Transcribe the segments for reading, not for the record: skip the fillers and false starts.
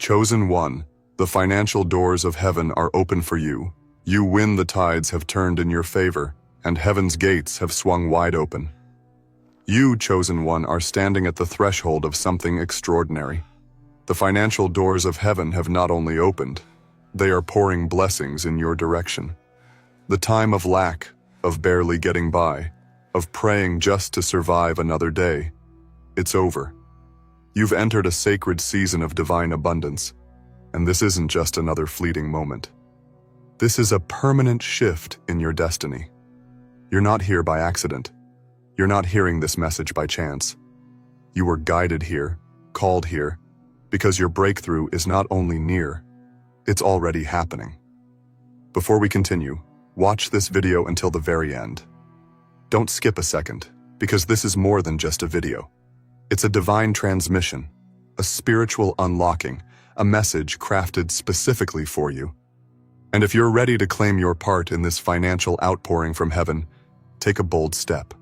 Chosen one, the financial doors of heaven are open for you. You win, the tides have turned in your favor, and heaven's gates have swung wide open. You, chosen one, are standing at the threshold of something extraordinary. The financial doors of heaven have not only opened, they are pouring blessings in your direction. The time of lack, of barely getting by, of praying just to survive another day, it's over. You've entered a sacred season of divine abundance, and this isn't just another fleeting moment. This is a permanent shift in your destiny. You're not here by accident. You're not hearing this message by chance. You were guided here, called here, because your breakthrough is not only near, it's already happening. Before we continue, watch this video until the very end. Don't skip a second, because this is more than just a video. It's a divine transmission, a spiritual unlocking, a message crafted specifically for you. And if you're ready to claim your part in this financial outpouring from heaven, take a bold step.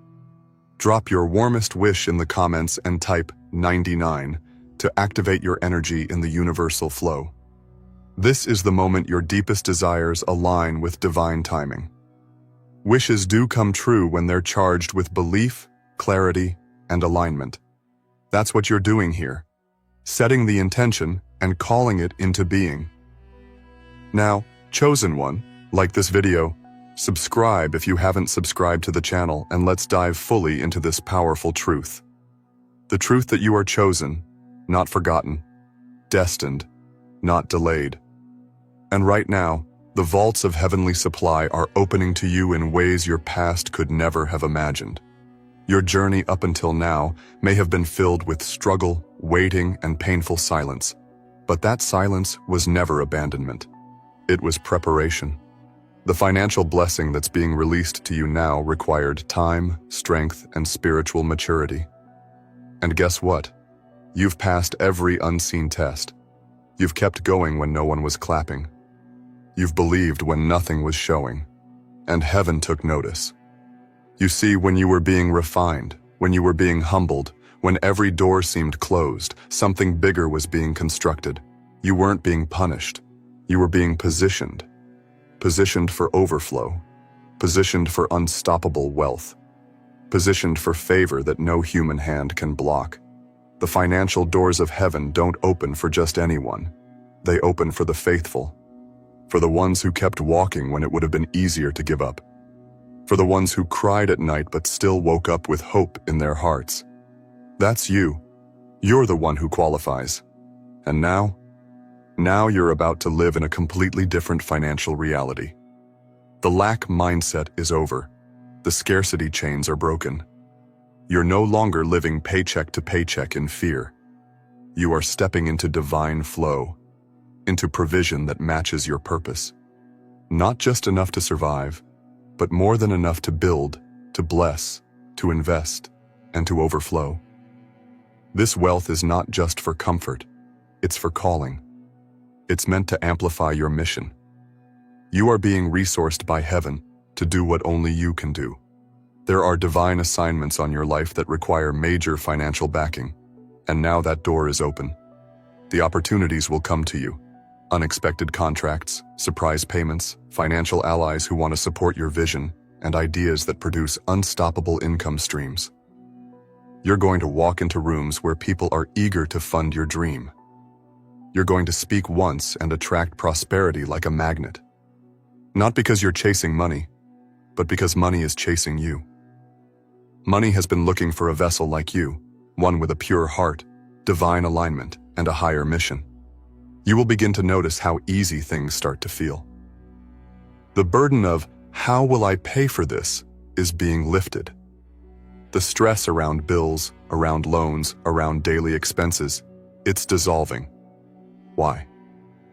Drop your warmest wish in the comments and type 99 to activate your energy in the universal flow. This is the moment your deepest desires align with divine timing. Wishes do come true when they're charged with belief, clarity, and alignment. That's what you're doing here, setting the intention and calling it into being. Now, chosen one, like this video, subscribe if you haven't subscribed to the channel, and let's dive fully into this powerful truth. The truth that you are chosen, not forgotten, destined, not delayed. And right now, the vaults of heavenly supply are opening to you in ways your past could never have imagined. Your journey up until now may have been filled with struggle, waiting, and painful silence. But that silence was never abandonment. It was preparation. The financial blessing that's being released to you now required time, strength, and spiritual maturity. And guess what? You've passed every unseen test. You've kept going when no one was clapping. You've believed when nothing was showing. And heaven took notice. You see, when you were being refined, when you were being humbled, when every door seemed closed, something bigger was being constructed. You weren't being punished. You were being positioned. Positioned for overflow. Positioned for unstoppable wealth. Positioned for favor that no human hand can block. The financial doors of heaven don't open for just anyone. They open for the faithful. For the ones who kept walking when it would have been easier to give up. For the ones who cried at night but still woke up with hope in their hearts. That's you. You're the one who qualifies. And now you're about to live in a completely different financial reality. The lack mindset is over. The scarcity chains are broken. You're no longer living paycheck to paycheck in fear. You are stepping into divine flow, into provision that matches your purpose. Not just enough to survive, but more than enough to build, to bless, to invest, and to overflow. This wealth is not just for comfort, it's for calling. It's meant to amplify your mission. You are being resourced by heaven to do what only you can do. There are divine assignments on your life that require major financial backing, and now that door is open. The opportunities will come to you. Unexpected contracts, surprise payments, financial allies who want to support your vision, and ideas that produce unstoppable income streams. You're going to walk into rooms where people are eager to fund your dream. You're going to speak once and attract prosperity like a magnet. Not because you're chasing money, but because money is chasing you. Money has been looking for a vessel like you, one with a pure heart, divine alignment, and a higher mission. You will begin to notice how easy things start to feel. The burden of, how will I pay for this, is being lifted. The stress around bills, around loans, around daily expenses, it's dissolving. Why?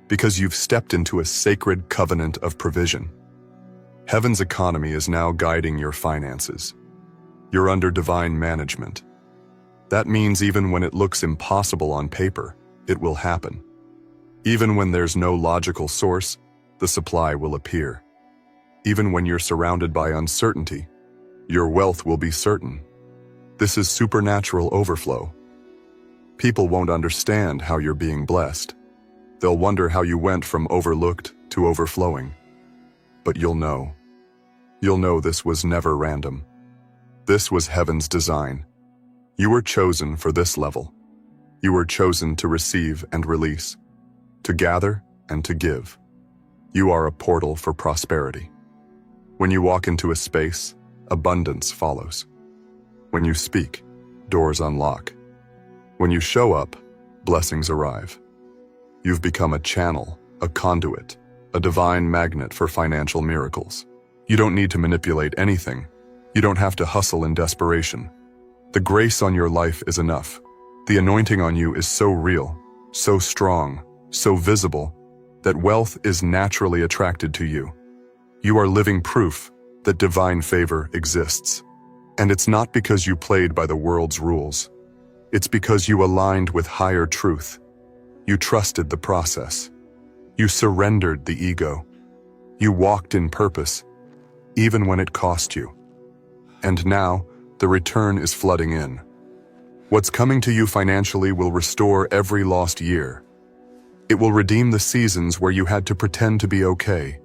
Because you've stepped into a sacred covenant of provision. Heaven's economy is now guiding your finances. You're under divine management. That means even when it looks impossible on paper, it will happen. Even when there's no logical source, the supply will appear. Even when you're surrounded by uncertainty, your wealth will be certain. This is supernatural overflow. People won't understand how you're being blessed. They'll wonder how you went from overlooked to overflowing. But you'll know. You'll know this was never random. This was heaven's design. You were chosen for this level. You were chosen to receive and release, to gather and to give. You are a portal for prosperity. When you walk into a space, abundance follows. When you speak, doors unlock. When you show up, blessings arrive. You've become a channel, a conduit, a divine magnet for financial miracles. You don't need to manipulate anything. You don't have to hustle in desperation. The grace on your life is enough. The anointing on you is so real, so strong, so visible, that wealth is naturally attracted to you. You are living proof that divine favor exists. And it's not because you played by the world's rules. It's because you aligned with higher truth. You trusted the process. You surrendered the ego. You walked in purpose, even when it cost you. And now, the return is flooding in. What's coming to you financially will restore every lost year. It will redeem the seasons where you had to pretend to be okay.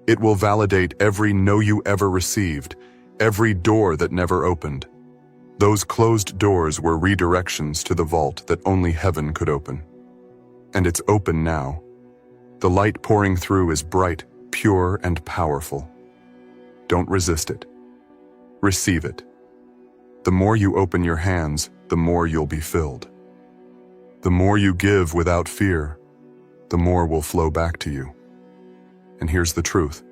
It will validate every no you ever received, every door that never opened. Those closed doors were redirections to the vault that only heaven could open. And it's open now. The light pouring through is bright, pure, and powerful. Don't resist it. Receive it. The more you open your hands, the more you'll be filled. The more you give without fear, the more will flow back to you. And here's the truth.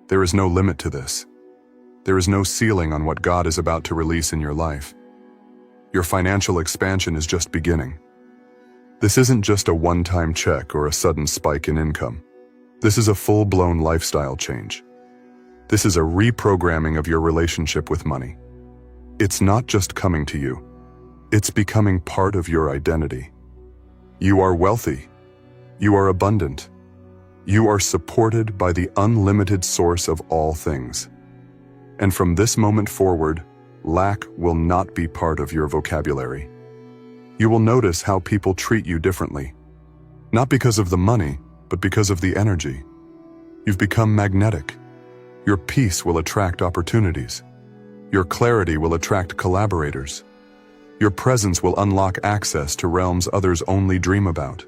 There is no limit to this. There is no ceiling on what God is about to release in your life. Your financial expansion is just beginning. This isn't just a one-time check or a sudden spike in income. This is a full-blown lifestyle change. This is a reprogramming of your relationship with money. It's not just coming to you. It's becoming part of your identity. You are wealthy. You are abundant. You are supported by the unlimited source of all things. And from this moment forward, lack will not be part of your vocabulary. You will notice how people treat you differently. Not because of the money, but because of the energy. You've become magnetic. Your peace will attract opportunities. Your clarity will attract collaborators. Your presence will unlock access to realms others only dream about.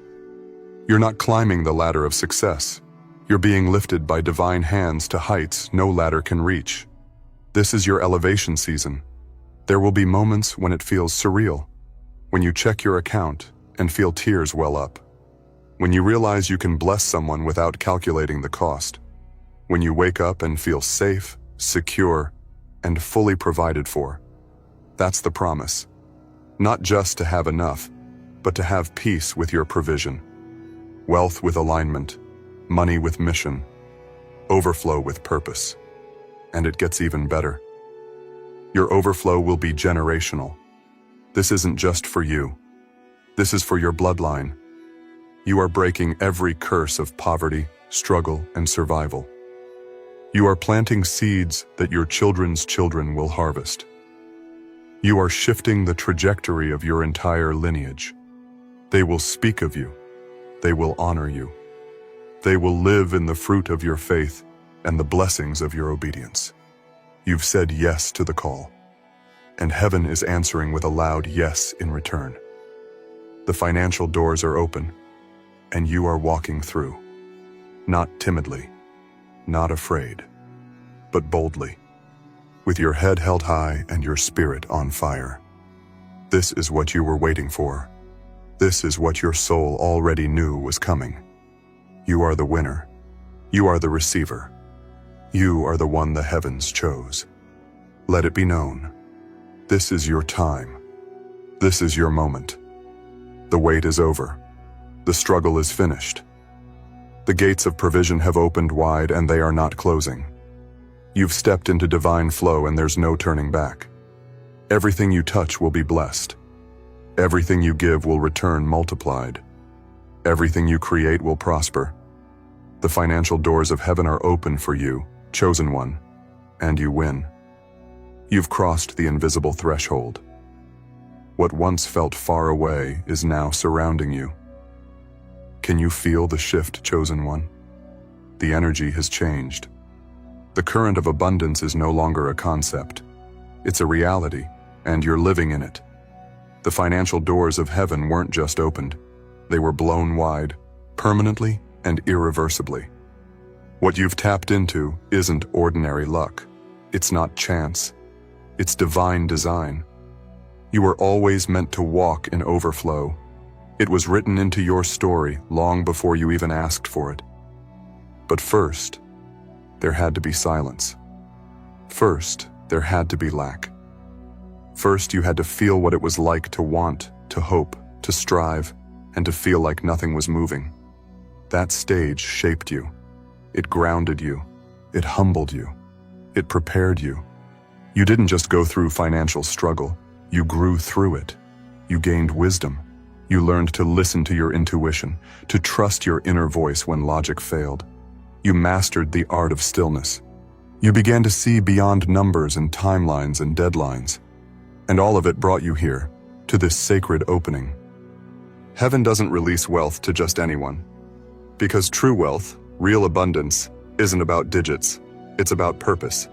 You're not climbing the ladder of success. You're being lifted by divine hands to heights no ladder can reach. This is your elevation season. There will be moments when it feels surreal, when you check your account and feel tears well up, when you realize you can bless someone without calculating the cost, when you wake up and feel safe, secure, and fully provided for. That's the promise. Not just to have enough, but to have peace with your provision, wealth with alignment, money with mission, overflow with purpose. And it gets even better. Your overflow will be generational. This isn't just for you. This is for your bloodline. You are breaking every curse of poverty, struggle, and survival. You are planting seeds that your children's children will harvest. You are shifting the trajectory of your entire lineage. They will speak of you. They will honor you. They will live in the fruit of your faith and the blessings of your obedience. You've said yes to the call, and heaven is answering with a loud yes in return. The financial doors are open, and you are walking through, not timidly, not afraid, but boldly, with your head held high and your spirit on fire. This is what you were waiting for. This is what your soul already knew was coming. You are the winner. You are the receiver. You are the one the heavens chose. Let it be known. This is your time. This is your moment. The wait is over. The struggle is finished. The gates of provision have opened wide and they are not closing. You've stepped into divine flow and there's no turning back. Everything you touch will be blessed. Everything you give will return multiplied. Everything you create will prosper. The financial doors of heaven are open for you, chosen one, and you win. You've crossed the invisible threshold. What once felt far away is now surrounding you. Can you feel the shift, chosen one? The energy has changed. The current of abundance is no longer a concept. It's a reality, and you're living in it. The financial doors of heaven weren't just opened. They were blown wide, permanently and irreversibly. What you've tapped into isn't ordinary luck. It's not chance. It's divine design. You were always meant to walk in overflow. It was written into your story long before you even asked for it. But first, there had to be silence. First, there had to be lack. First, you had to feel what it was like to want, to hope, to strive, and to feel like nothing was moving. That stage shaped you. It grounded you. It humbled you. It prepared you. You didn't just go through financial struggle. You grew through it. You gained wisdom. You learned to listen to your intuition, to trust your inner voice when logic failed. You mastered the art of stillness. You began to see beyond numbers and timelines and deadlines. And all of it brought you here, to this sacred opening. Heaven doesn't release wealth to just anyone. Because true wealth, real abundance, isn't about digits. It's about purpose.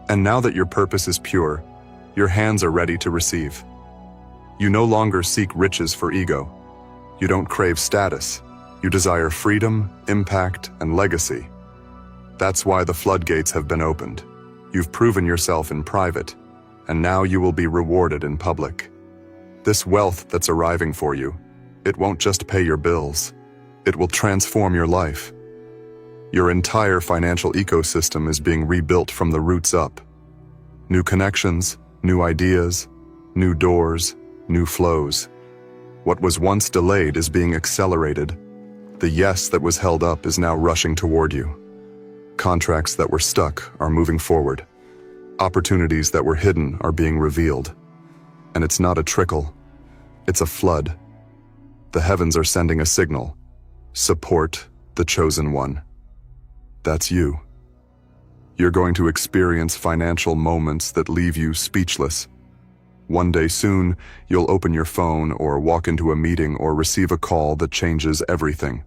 And now that your purpose is pure, your hands are ready to receive. You no longer seek riches for ego. You don't crave status. You desire freedom, impact, and legacy. That's why the floodgates have been opened. You've proven yourself in private, and now you will be rewarded in public. This wealth that's arriving for you, it won't just pay your bills. It will transform your life. Your entire financial ecosystem is being rebuilt from the roots up. New connections, new ideas, new doors, new flows. What was once delayed is being accelerated. The yes that was held up is now rushing toward you. Contracts that were stuck are moving forward. Opportunities that were hidden are being revealed. And it's not a trickle, it's a flood. The heavens are sending a signal. Support the chosen one. That's you. You're going to experience financial moments that leave you speechless. One day soon, you'll open your phone or walk into a meeting or receive a call that changes everything.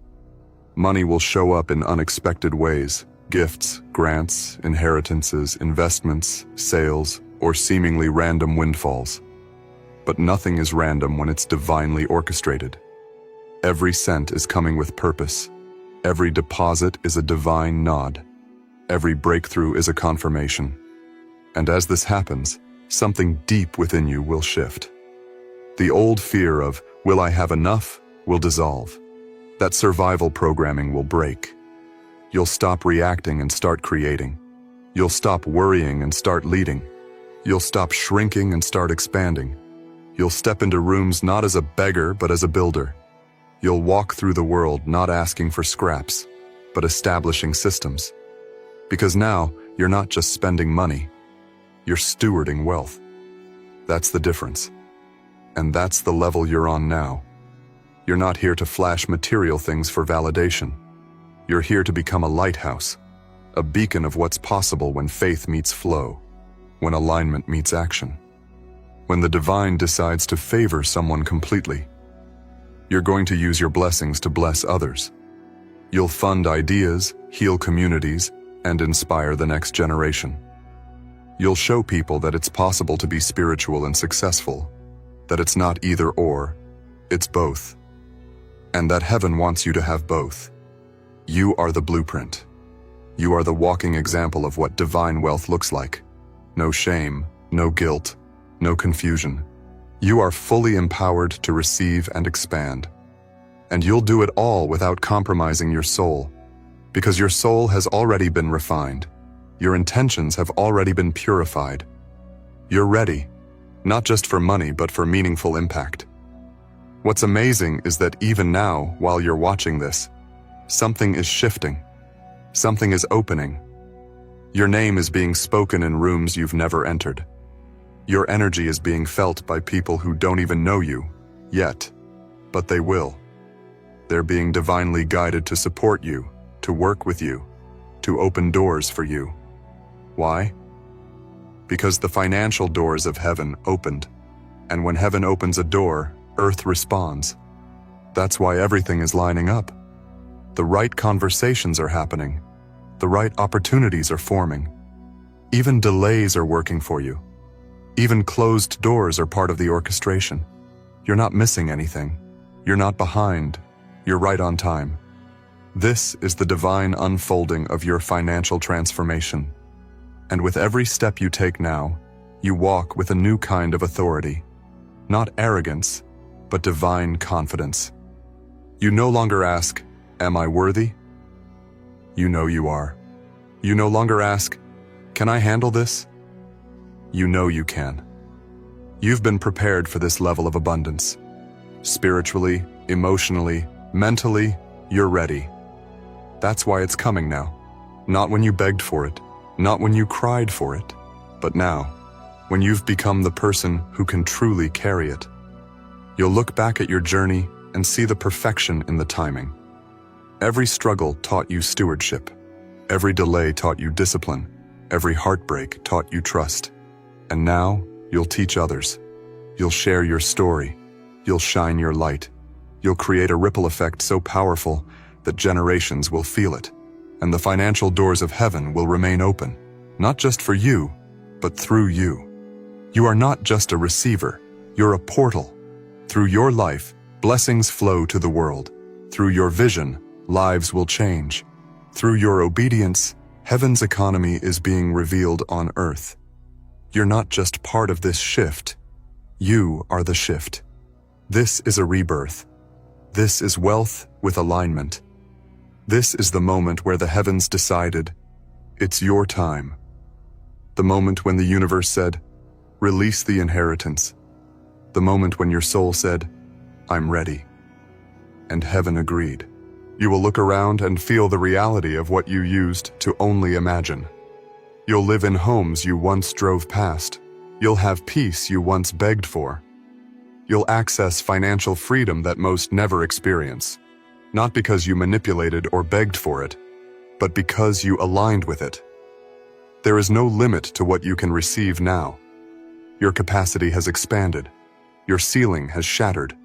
Money will show up in unexpected ways. Gifts, grants, inheritances, investments, sales, or seemingly random windfalls. But nothing is random when it's divinely orchestrated. Every cent is coming with purpose. Every deposit is a divine nod. Every breakthrough is a confirmation. And as this happens, something deep within you will shift. The old fear of, will I have enough, will dissolve. That survival programming will break. You'll stop reacting and start creating. You'll stop worrying and start leading. You'll stop shrinking and start expanding. You'll step into rooms not as a beggar, but as a builder. You'll walk through the world not asking for scraps, but establishing systems. Because now, you're not just spending money. You're stewarding wealth. That's the difference. And that's the level you're on now. You're not here to flash material things for validation. You're here to become a lighthouse, a beacon of what's possible when faith meets flow, when alignment meets action, when the divine decides to favor someone completely. You're going to use your blessings to bless others. You'll fund ideas, heal communities, and inspire the next generation. You'll show people that it's possible to be spiritual and successful, that it's not either or, it's both. And that heaven wants you to have both. You are the blueprint. You are the walking example of what divine wealth looks like. No shame, no guilt, no confusion. You are fully empowered to receive and expand. And you'll do it all without compromising your soul, because your soul has already been refined. Your intentions have already been purified. You're ready, not just for money, but for meaningful impact. What's amazing is that even now, while you're watching this, something is shifting. Something is opening. Your name is being spoken in rooms you've never entered. Your energy is being felt by people who don't even know you, yet, but they will. They're being divinely guided to support you, to work with you, to open doors for you. Why? Because the financial doors of heaven opened, and when heaven opens a door, earth responds. That's why everything is lining up. The right conversations are happening. The right opportunities are forming. Even delays are working for you. Even closed doors are part of the orchestration. You're not missing anything. You're not behind. You're right on time. This is the divine unfolding of your financial transformation. And with every step you take now, you walk with a new kind of authority. Not arrogance, but divine confidence. You no longer ask, "Am I worthy?" You know you are. You no longer ask, "Can I handle this?" You know you can. You've been prepared for this level of abundance. Spiritually, emotionally, mentally, you're ready. That's why it's coming now. Not when you begged for it, not when you cried for it, but now, when you've become the person who can truly carry it. You'll look back at your journey and see the perfection in the timing. Every struggle taught you stewardship. Every delay taught you discipline. Every heartbreak taught you trust. And now, you'll teach others. You'll share your story. You'll shine your light. You'll create a ripple effect so powerful that generations will feel it. And the financial doors of heaven will remain open, not just for you, but through you. You are not just a receiver, you're a portal. Through your life, blessings flow to the world. Through your vision, lives will change. Through your obedience, heaven's economy is being revealed on earth. You're not just part of this shift. You are the shift. This is a rebirth. This is wealth with alignment. This is the moment where the heavens decided, it's your time. The moment when the universe said, release the inheritance. The moment when your soul said, I'm ready. And heaven agreed. You will look around and feel the reality of what you used to only imagine. You'll live in homes you once drove past. You'll have peace you once begged for. You'll access financial freedom that most never experience. Not because you manipulated or begged for it, but because you aligned with it. There is no limit to what you can receive now. Your capacity has expanded. Your ceiling has shattered.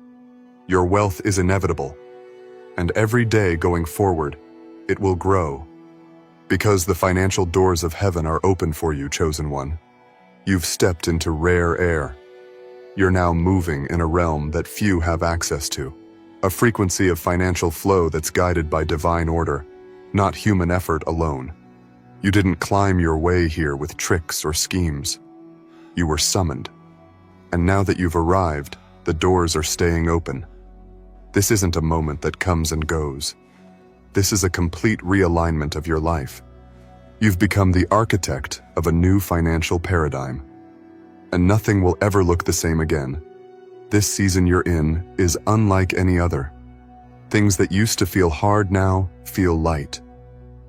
Your wealth is inevitable. And every day going forward, it will grow. Because the financial doors of heaven are open for you, chosen one. You've stepped into rare air. You're now moving in a realm that few have access to. A frequency of financial flow that's guided by divine order, not human effort alone. You didn't climb your way here with tricks or schemes. You were summoned. And now that you've arrived, the doors are staying open. This isn't a moment that comes and goes. This is a complete realignment of your life. You've become the architect of a new financial paradigm. And nothing will ever look the same again. This season you're in is unlike any other. Things that used to feel hard now feel light.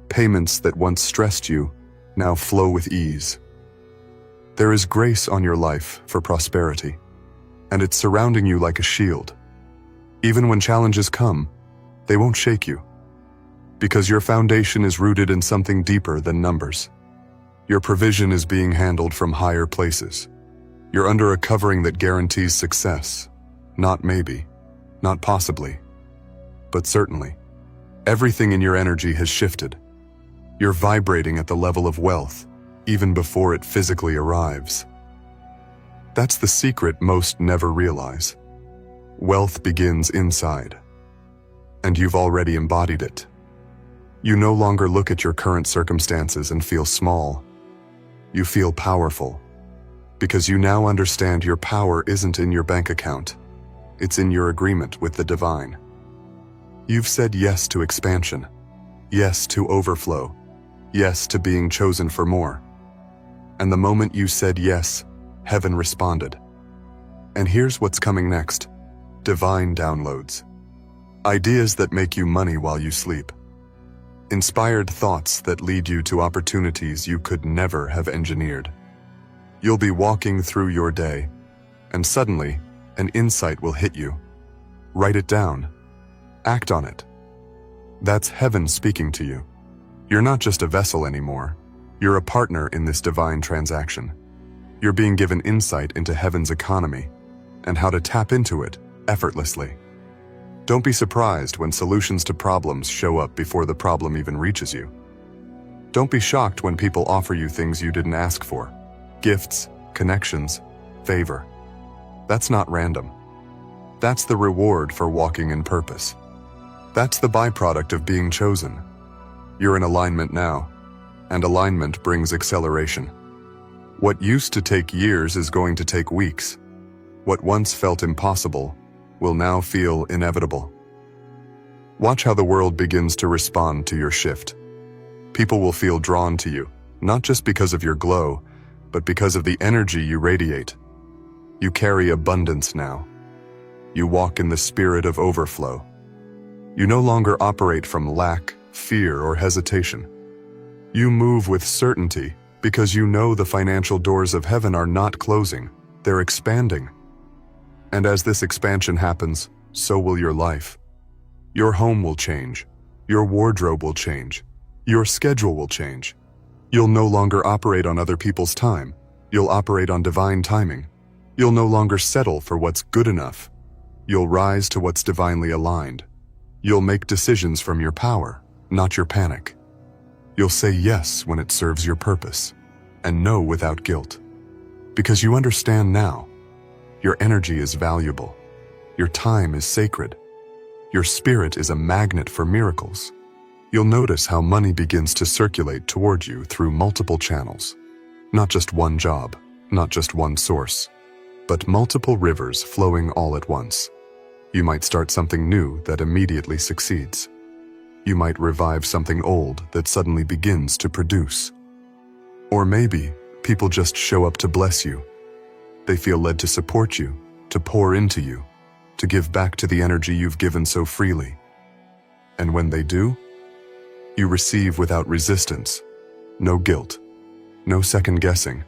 Payments that once stressed you now flow with ease. There is grace on your life for prosperity, and it's surrounding you like a shield. Even when challenges come, they won't shake you, because your foundation is rooted in something deeper than numbers. Your provision is being handled from higher places. You're under a covering that guarantees success. Not maybe, not possibly, but certainly. Everything in your energy has shifted. You're vibrating at the level of wealth, even before it physically arrives. That's the secret most never realize. Wealth begins inside, and you've already embodied it. You no longer look at your current circumstances and feel small. You feel powerful, because you now understand your power isn't in your bank account. It's in your agreement with the divine. You've said yes to expansion, yes to overflow, yes to being chosen for more. And the moment you said yes, heaven responded. And here's what's coming next. Divine downloads. Ideas that make you money while you sleep. Inspired thoughts that lead you to opportunities you could never have engineered. You'll be walking through your day, and suddenly, an insight will hit you. Write it down. Act on it. That's heaven speaking to you. You're not just a vessel anymore. You're a partner in this divine transaction. You're being given insight into heaven's economy and how to tap into it effortlessly. Don't be surprised when solutions to problems show up before the problem even reaches you. Don't be shocked when people offer you things you didn't ask for. Gifts, connections, favor. That's not random. That's the reward for walking in purpose. That's the byproduct of being chosen. You're in alignment now, and alignment brings acceleration. What used to take years is going to take weeks. What once felt impossible will now feel inevitable. Watch how the world begins to respond to your shift. People will feel drawn to you, not just because of your glow, but because of the energy you radiate. You carry abundance now. You walk in the spirit of overflow. You no longer operate from lack, fear, or hesitation. You move with certainty because you know the financial doors of heaven are not closing, they're expanding. And as this expansion happens, so will your life. Your home will change. Your wardrobe will change. Your schedule will change. You'll no longer operate on other people's time. You'll operate on divine timing. You'll no longer settle for what's good enough. You'll rise to what's divinely aligned. You'll make decisions from your power, not your panic. You'll say yes when it serves your purpose, and no without guilt. Because you understand now, your energy is valuable. Your time is sacred. Your spirit is a magnet for miracles. You'll notice how money begins to circulate toward you through multiple channels. Not just one job, not just one source, but multiple rivers flowing all at once. You might start something new that immediately succeeds. You might revive something old that suddenly begins to produce. Or maybe people just show up to bless you. They feel led to support you, to pour into you, to give back to the energy you've given so freely. And when they do, you receive without resistance, no guilt, no second guessing,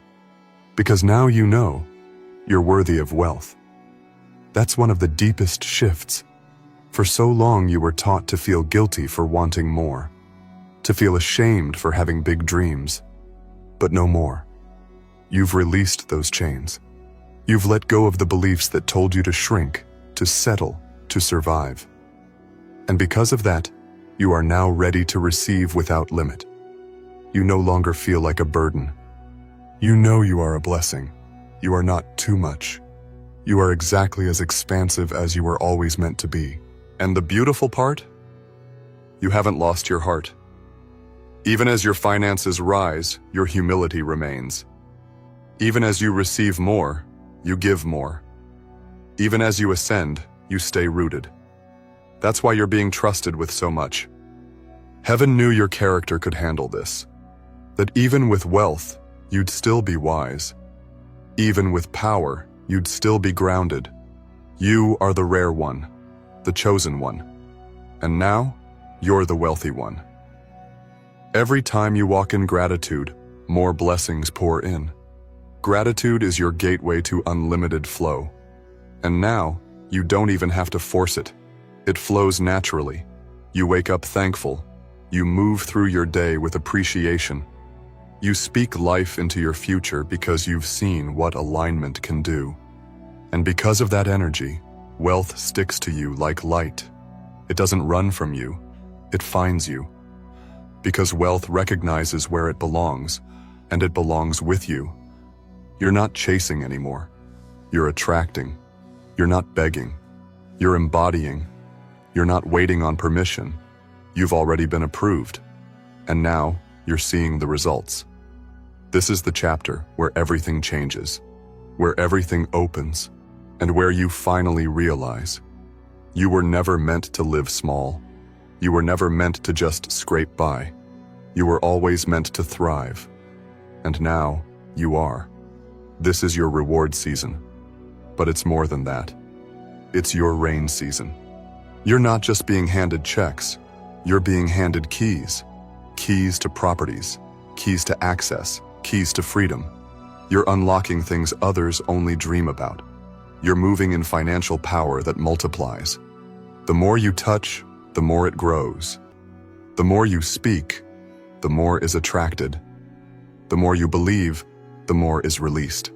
because now you know you're worthy of wealth. That's one of the deepest shifts. For so long you were taught to feel guilty for wanting more, to feel ashamed for having big dreams, but no more. You've released those chains. You've let go of the beliefs that told you to shrink, to settle, to survive. And because of that, you are now ready to receive without limit. You no longer feel like a burden. You know you are a blessing. You are not too much. You are exactly as expansive as you were always meant to be. And the beautiful part? You haven't lost your heart. Even as your finances rise, your humility remains. Even as you receive more, you give more. Even as you ascend, you stay rooted. That's why you're being trusted with so much. Heaven knew your character could handle this. That even with wealth, you'd still be wise. Even with power, you'd still be grounded. You are the rare one, the chosen one. And now, you're the wealthy one. Every time you walk in gratitude, more blessings pour in. Gratitude is your gateway to unlimited flow. And now, you don't even have to force it. It flows naturally. You wake up thankful. You move through your day with appreciation. You speak life into your future because you've seen what alignment can do. And because of that energy, wealth sticks to you like light. It doesn't run from you. It finds you. Because wealth recognizes where it belongs, and it belongs with you. You're not chasing anymore. You're attracting. You're not begging. You're embodying. You're not waiting on permission. You've already been approved. And now, you're seeing the results. This is the chapter where everything changes, where everything opens, and where you finally realize you were never meant to live small. You were never meant to just scrape by. You were always meant to thrive. And now, you are. This is your reward season. But it's more than that. It's your rain season. You're not just being handed checks. You're being handed keys. Keys to properties. Keys to access. Keys to freedom. You're unlocking things others only dream about. You're moving in financial power that multiplies. The more you touch, the more it grows. The more you speak, the more is attracted. The more you believe, the more is released.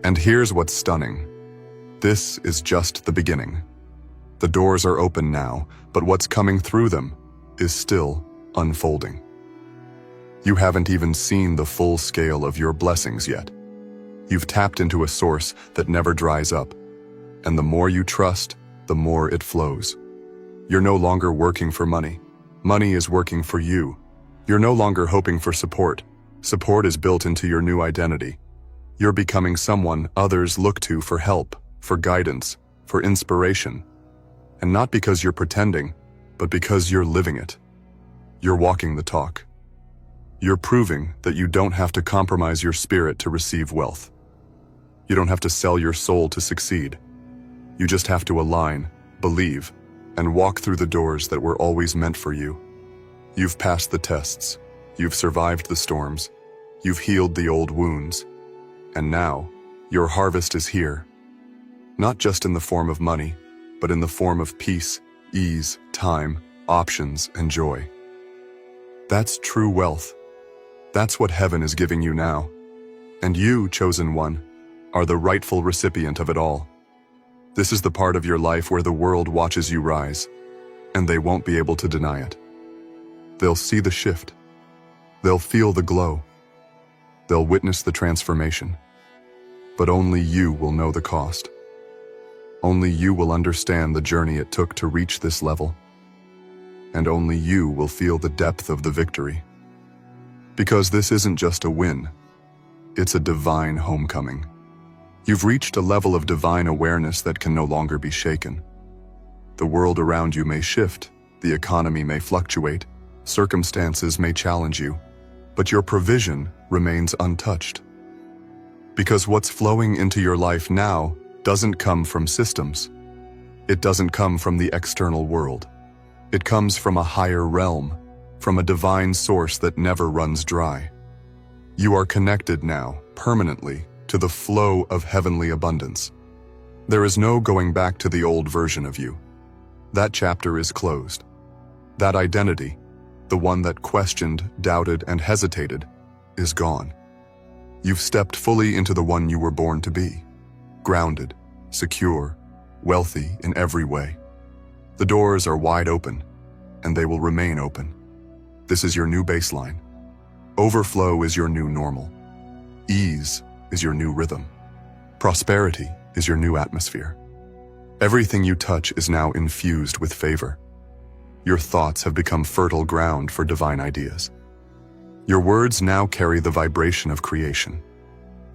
And here's what's stunning. This is just the beginning. The doors are open now, but what's coming through them is still unfolding. You haven't even seen the full scale of your blessings yet. You've tapped into a source that never dries up, and the more you trust, the more it flows. You're no longer working for money. Money is working for you. You're no longer hoping for support. Support is built into your new identity. You're becoming someone others look to for help, for guidance, for inspiration. And not because you're pretending, but because you're living it. You're walking the talk. You're proving that you don't have to compromise your spirit to receive wealth. You don't have to sell your soul to succeed. You just have to align, believe, and walk through the doors that were always meant for you. You've passed the tests. You've survived the storms. You've healed the old wounds. And now, your harvest is here. Not just in the form of money, but in the form of peace, ease, time, options, and joy. That's true wealth. That's what heaven is giving you now. And you, chosen one, are the rightful recipient of it all. This is the part of your life where the world watches you rise, and they won't be able to deny it. They'll see the shift. They'll feel the glow. They'll witness the transformation. But only you will know the cost. Only you will understand the journey it took to reach this level. And only you will feel the depth of the victory. Because this isn't just a win, it's a divine homecoming. You've reached a level of divine awareness that can no longer be shaken. The world around you may shift, the economy may fluctuate, circumstances may challenge you, but your provision remains untouched. Because what's flowing into your life now doesn't come from systems. It doesn't come from the external world. It comes from a higher realm, from a divine source that never runs dry. You are connected now, permanently, to the flow of heavenly abundance. There is no going back to the old version of you. That chapter is closed. That identity, the one that questioned, doubted, and hesitated, is gone. You've stepped fully into the one you were born to be. Grounded, secure, wealthy in every way. The doors are wide open, and they will remain open. This is your new baseline. Overflow is your new normal. Ease is your new rhythm. Prosperity is your new atmosphere. Everything you touch is now infused with favor. Your thoughts have become fertile ground for divine ideas. Your words now carry the vibration of creation.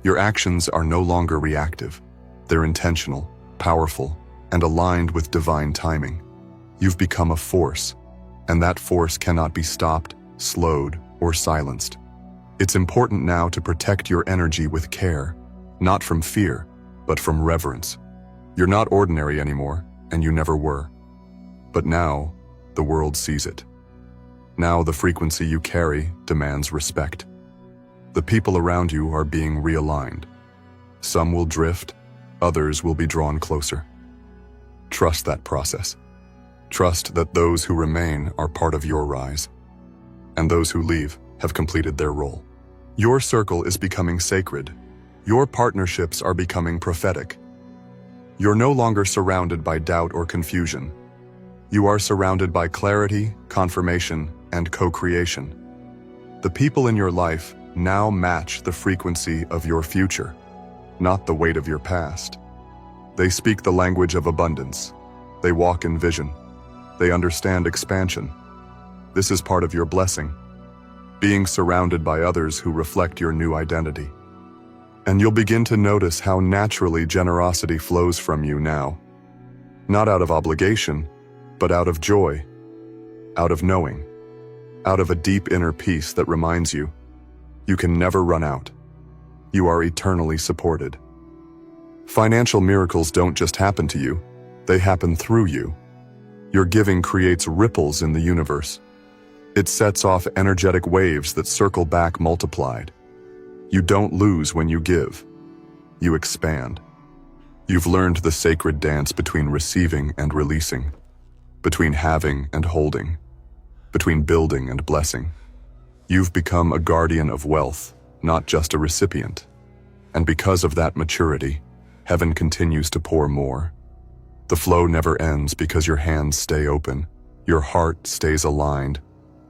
Your actions are no longer reactive. They're intentional, powerful, and aligned with divine timing. You've become a force, and that force cannot be stopped, slowed, or silenced. It's important now to protect your energy with care, not from fear, but from reverence. You're not ordinary anymore, and you never were. But now, the world sees it. Now the frequency you carry demands respect. The people around you are being realigned. Some will drift, others will be drawn closer. Trust that process. Trust that those who remain are part of your rise, and those who leave have completed their role. Your circle is becoming sacred. Your partnerships are becoming prophetic. You're no longer surrounded by doubt or confusion. You are surrounded by clarity, confirmation, and co-creation. The people in your life now match the frequency of your future, not the weight of your past. They speak the language of abundance. They walk in vision. They understand expansion. This is part of your blessing, being surrounded by others who reflect your new identity. And you'll begin to notice how naturally generosity flows from you now. Not out of obligation, but out of joy, out of knowing, out of a deep inner peace that reminds you, you can never run out. You are eternally supported. Financial miracles don't just happen to you, they happen through you. Your giving creates ripples in the universe. It sets off energetic waves that circle back multiplied. You don't lose when you give. You expand. You've learned the sacred dance between receiving and releasing, between having and holding, between building and blessing. You've become a guardian of wealth, not just a recipient. And because of that maturity, heaven continues to pour more. The flow never ends because your hands stay open, your heart stays aligned,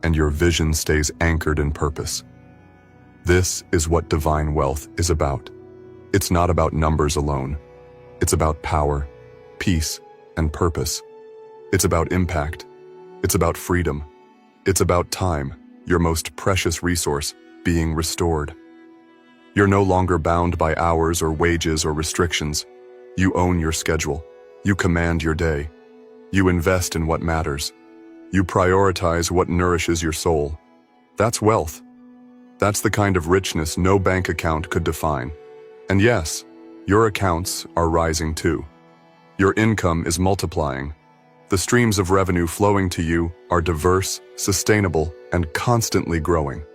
and your vision stays anchored in purpose. This is what divine wealth is about. It's not about numbers alone. It's about power, peace, and purpose. It's about impact. It's about freedom. It's about time, your most precious resource, being restored. You're no longer bound by hours or wages or restrictions. You own your schedule. You command your day. You invest in what matters. You prioritize what nourishes your soul. That's wealth. That's the kind of richness no bank account could define. And yes, your accounts are rising too. Your income is multiplying. The streams of revenue flowing to you are diverse, sustainable, and constantly growing.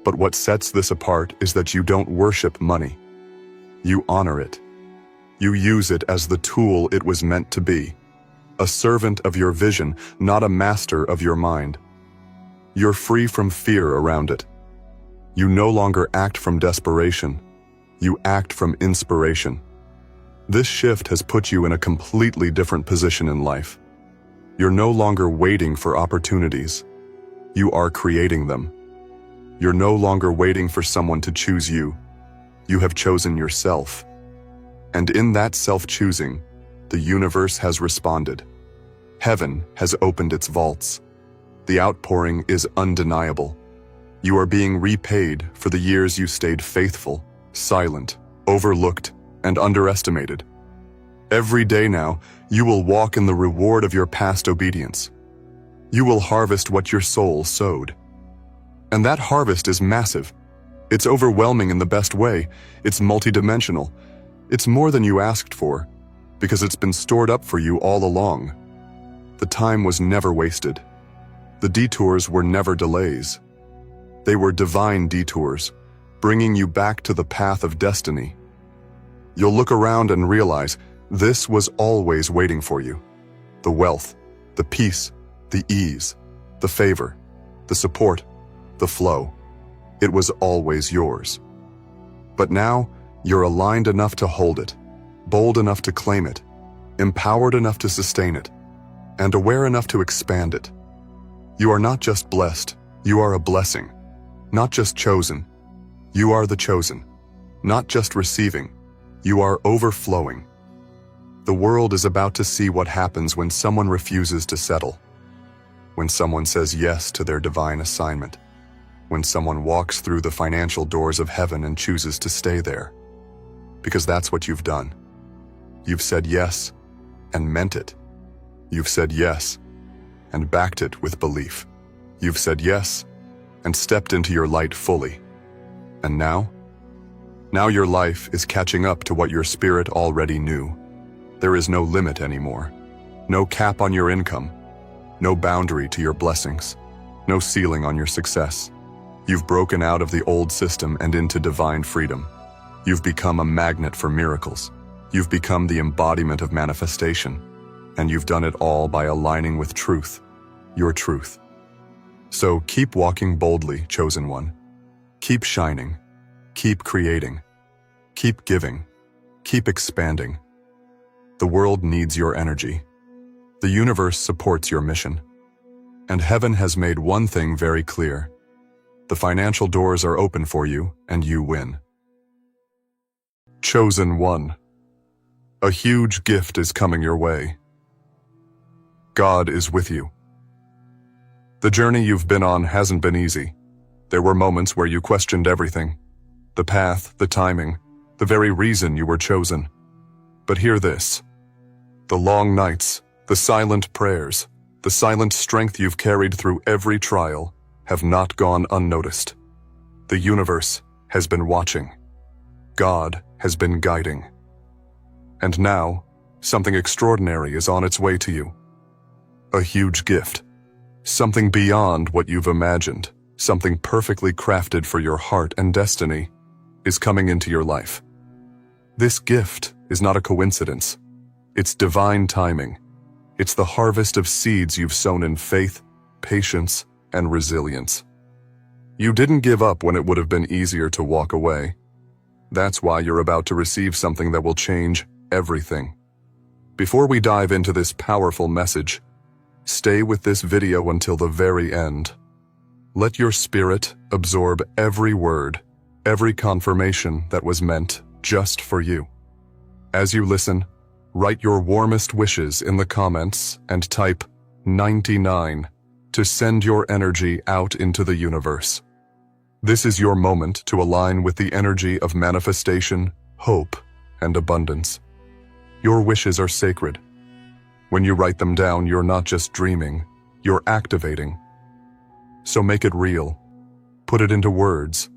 But what sets this apart is that you don't worship money. You honor it. You use it as the tool it was meant to be. A servant of your vision, not a master of your mind. You're free from fear around it. You no longer act from desperation. You act from inspiration. This shift has put you in a completely different position in life. You're no longer waiting for opportunities. You are creating them. You're no longer waiting for someone to choose you. You have chosen yourself. And in that self-choosing, the universe has responded. Heaven has opened its vaults. The outpouring is undeniable. You are being repaid for the years you stayed faithful, silent, overlooked, and underestimated. Every day now, you will walk in the reward of your past obedience. You will harvest what your soul sowed. And that harvest is massive. It's overwhelming in the best way. It's multidimensional. It's more than you asked for, because it's been stored up for you all along. The time was never wasted. The detours were never delays. They were divine detours, bringing you back to the path of destiny. You'll look around and realize this was always waiting for you. The wealth, the peace, the ease, the favor, the support, the flow. It was always yours. But now, you're aligned enough to hold it, bold enough to claim it, empowered enough to sustain it, and aware enough to expand it. You are not just blessed, you are a blessing. Not just chosen, you are the chosen. Not just receiving, you are overflowing. The world is about to see what happens when someone refuses to settle, when someone says yes to their divine assignment, when someone walks through the financial doors of heaven and chooses to stay there. Because that's what you've done. You've said yes and meant it. You've said yes and backed it with belief. You've said yes and stepped into your light fully. And now? Now your life is catching up to what your spirit already knew. There is no limit anymore. No cap on your income. No boundary to your blessings. No ceiling on your success. You've broken out of the old system and into divine freedom. You've become a magnet for miracles. You've become the embodiment of manifestation. And you've done it all by aligning with truth, your truth. So keep walking boldly, chosen one. Keep shining. Keep creating. Keep giving. Keep expanding. The world needs your energy. The universe supports your mission. And heaven has made one thing very clear. The financial doors are open for you, and you win. Chosen one. A huge gift is coming your way. God is with you. The journey you've been on hasn't been easy. There were moments where you questioned everything. The path, the timing, the very reason you were chosen. But hear this. The long nights, the silent prayers, the silent strength you've carried through every trial have not gone unnoticed. The universe has been watching. God has been guiding. And now, something extraordinary is on its way to you. A huge gift. Something beyond what you've imagined, something perfectly crafted for your heart and destiny, is coming into your life. This gift is not a coincidence. It's divine timing. It's the harvest of seeds you've sown in faith, patience, and resilience. You didn't give up when it would have been easier to walk away. That's why you're about to receive something that will change everything. Before we dive into this powerful message, stay with this video until the very end. Let your spirit absorb every word, every confirmation that was meant just for you. As you listen, write your warmest wishes in the comments and type 99 to send your energy out into the universe. This is your moment to align with the energy of manifestation, hope, and abundance. Your wishes are sacred. When you write them down, you're not just dreaming, you're activating. So make it real. Put it into words.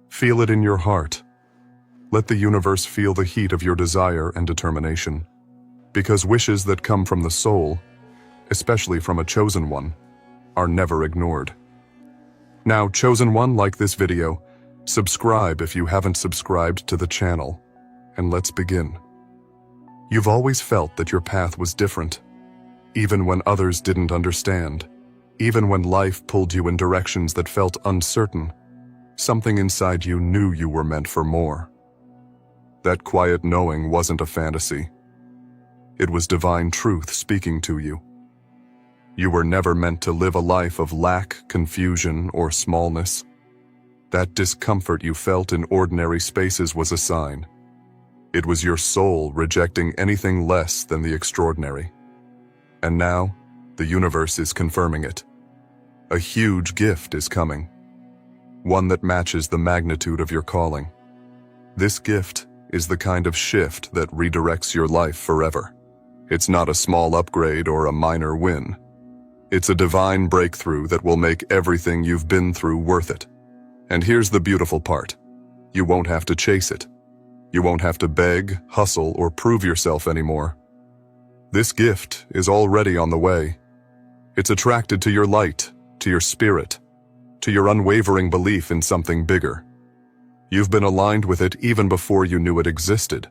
Feel it in your heart. Let the universe feel the heat of your desire and determination. Because wishes that come from the soul, especially from a chosen one, are never ignored. Now, chosen one, like this video, subscribe if you haven't subscribed to the channel, and let's begin. You've always felt that your path was different, even when others didn't understand, even when life pulled you in directions that felt uncertain. Something inside you knew you were meant for more. That quiet knowing wasn't a fantasy. It was divine truth speaking to you. You were never meant to live a life of lack, confusion, or smallness. That discomfort you felt in ordinary spaces was a sign. It was your soul rejecting anything less than the extraordinary. And now, the universe is confirming it. A huge gift is coming. One that matches the magnitude of your calling. This gift is the kind of shift that redirects your life forever. It's not a small upgrade or a minor win. It's a divine breakthrough that will make everything you've been through worth it. And here's the beautiful part. You won't have to chase it. You won't have to beg, hustle, or prove yourself anymore. This gift is already on the way. It's attracted to your light, to your spirit, to your unwavering belief in something bigger. You've been aligned with it even before you knew it existed.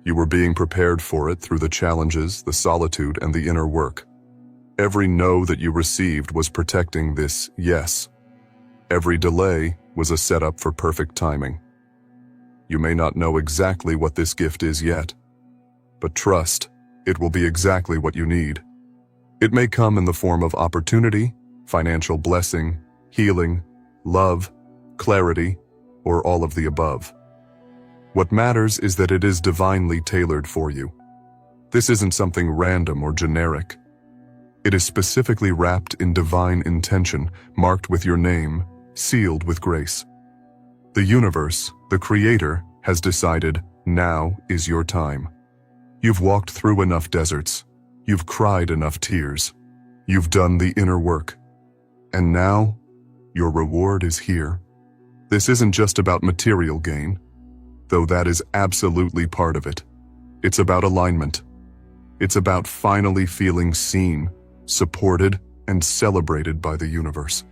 You were being prepared for it through the challenges, the solitude, and the inner work. Every no that you received was protecting this yes. Every delay was a setup for perfect timing. You may not know exactly what this gift is yet, but trust, it will be exactly what you need. It may come in the form of opportunity, financial blessing, healing, love, clarity, or all of the above. What matters is that it is divinely tailored for you. This isn't something random or generic. It is specifically wrapped in divine intention, marked with your name, sealed with grace. The universe, the Creator, has decided now is your time. You've walked through enough deserts. You've cried enough tears. You've done the inner work. And now, your reward is here. This isn't just about material gain, though that is absolutely part of it. It's about alignment. It's about finally feeling seen, supported, and celebrated by the universe.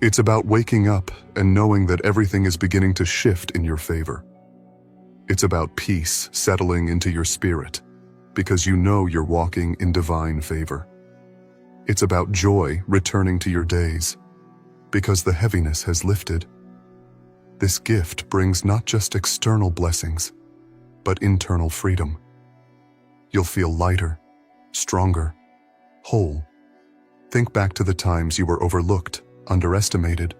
It's about waking up and knowing that everything is beginning to shift in your favor. It's about peace settling into your spirit, because you know you're walking in divine favor. It's about joy returning to your days, because the heaviness has lifted. This gift brings not just external blessings, but internal freedom. You'll feel lighter, stronger, whole. Think back to the times you were overlooked, underestimated,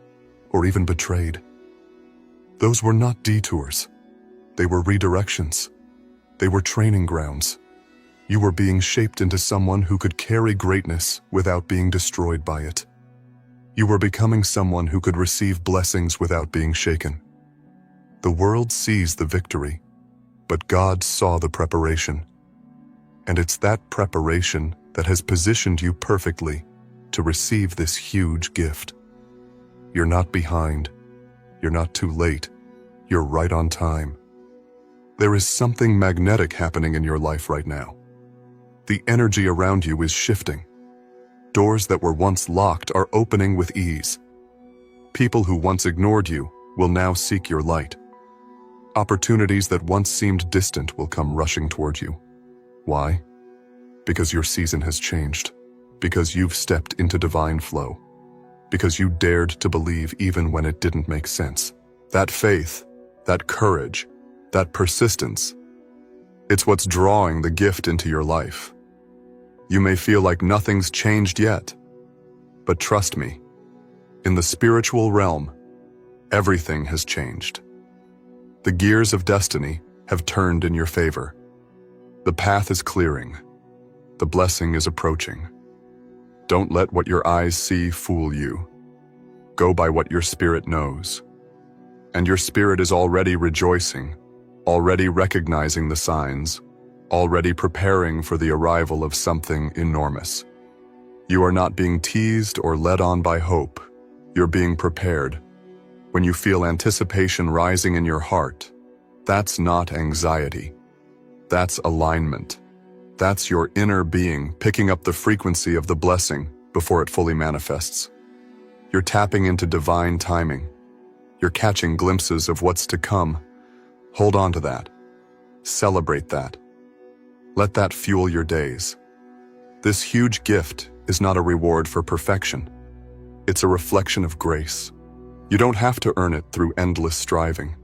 or even betrayed. Those were not detours. They were redirections. They were training grounds. You were being shaped into someone who could carry greatness without being destroyed by it. You were becoming someone who could receive blessings without being shaken. The world sees the victory, but God saw the preparation. And it's that preparation that has positioned you perfectly to receive this huge gift. You're not behind. You're not too late. You're right on time. There is something magnetic happening in your life right now. The energy around you is shifting. Doors that were once locked are opening with ease. People who once ignored you will now seek your light. Opportunities that once seemed distant will come rushing toward you. Why? Because your season has changed. Because you've stepped into divine flow. Because you dared to believe even when it didn't make sense. That faith, that courage, that persistence, It's what's drawing the gift into your life. You may feel like nothing's changed yet, but trust me, in the spiritual realm, everything has changed. The gears of destiny have turned in your favor. The path is clearing. The blessing is approaching. Don't let what your eyes see fool you. Go by what your spirit knows. And your spirit is already rejoicing, already recognizing the signs, already preparing for the arrival of something enormous. You are not being teased or led on by hope. You're being prepared. When you feel anticipation rising in your heart, that's not anxiety. That's alignment. That's your inner being picking up the frequency of the blessing before it fully manifests. You're tapping into divine timing. You're catching glimpses of what's to come. Hold on to that. Celebrate that. Let that fuel your days. This huge gift is not a reward for perfection. It's a reflection of grace. You don't have to earn it through endless striving.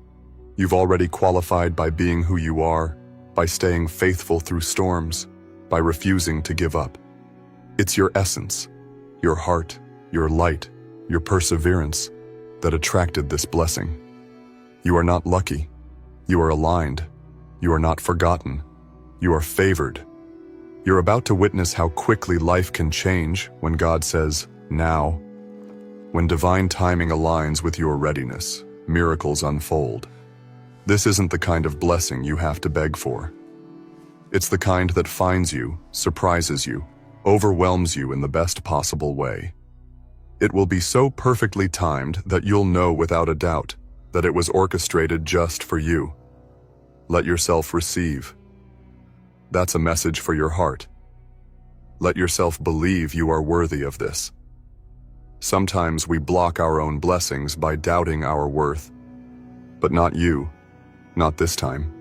You've already qualified by being who you are, by staying faithful through storms, by refusing to give up. It's your essence, your heart, your light, your perseverance that attracted this blessing. You are not lucky. You are aligned. You are not forgotten. You are favored. You're about to witness how quickly life can change when God says, now. When divine timing aligns with your readiness, miracles unfold. This isn't the kind of blessing you have to beg for. It's the kind that finds you, surprises you, overwhelms you in the best possible way. It will be so perfectly timed that you'll know without a doubt that it was orchestrated just for you. Let yourself receive. That's a message for your heart. Let yourself believe you are worthy of this. Sometimes we block our own blessings by doubting our worth, but not you. Not this time.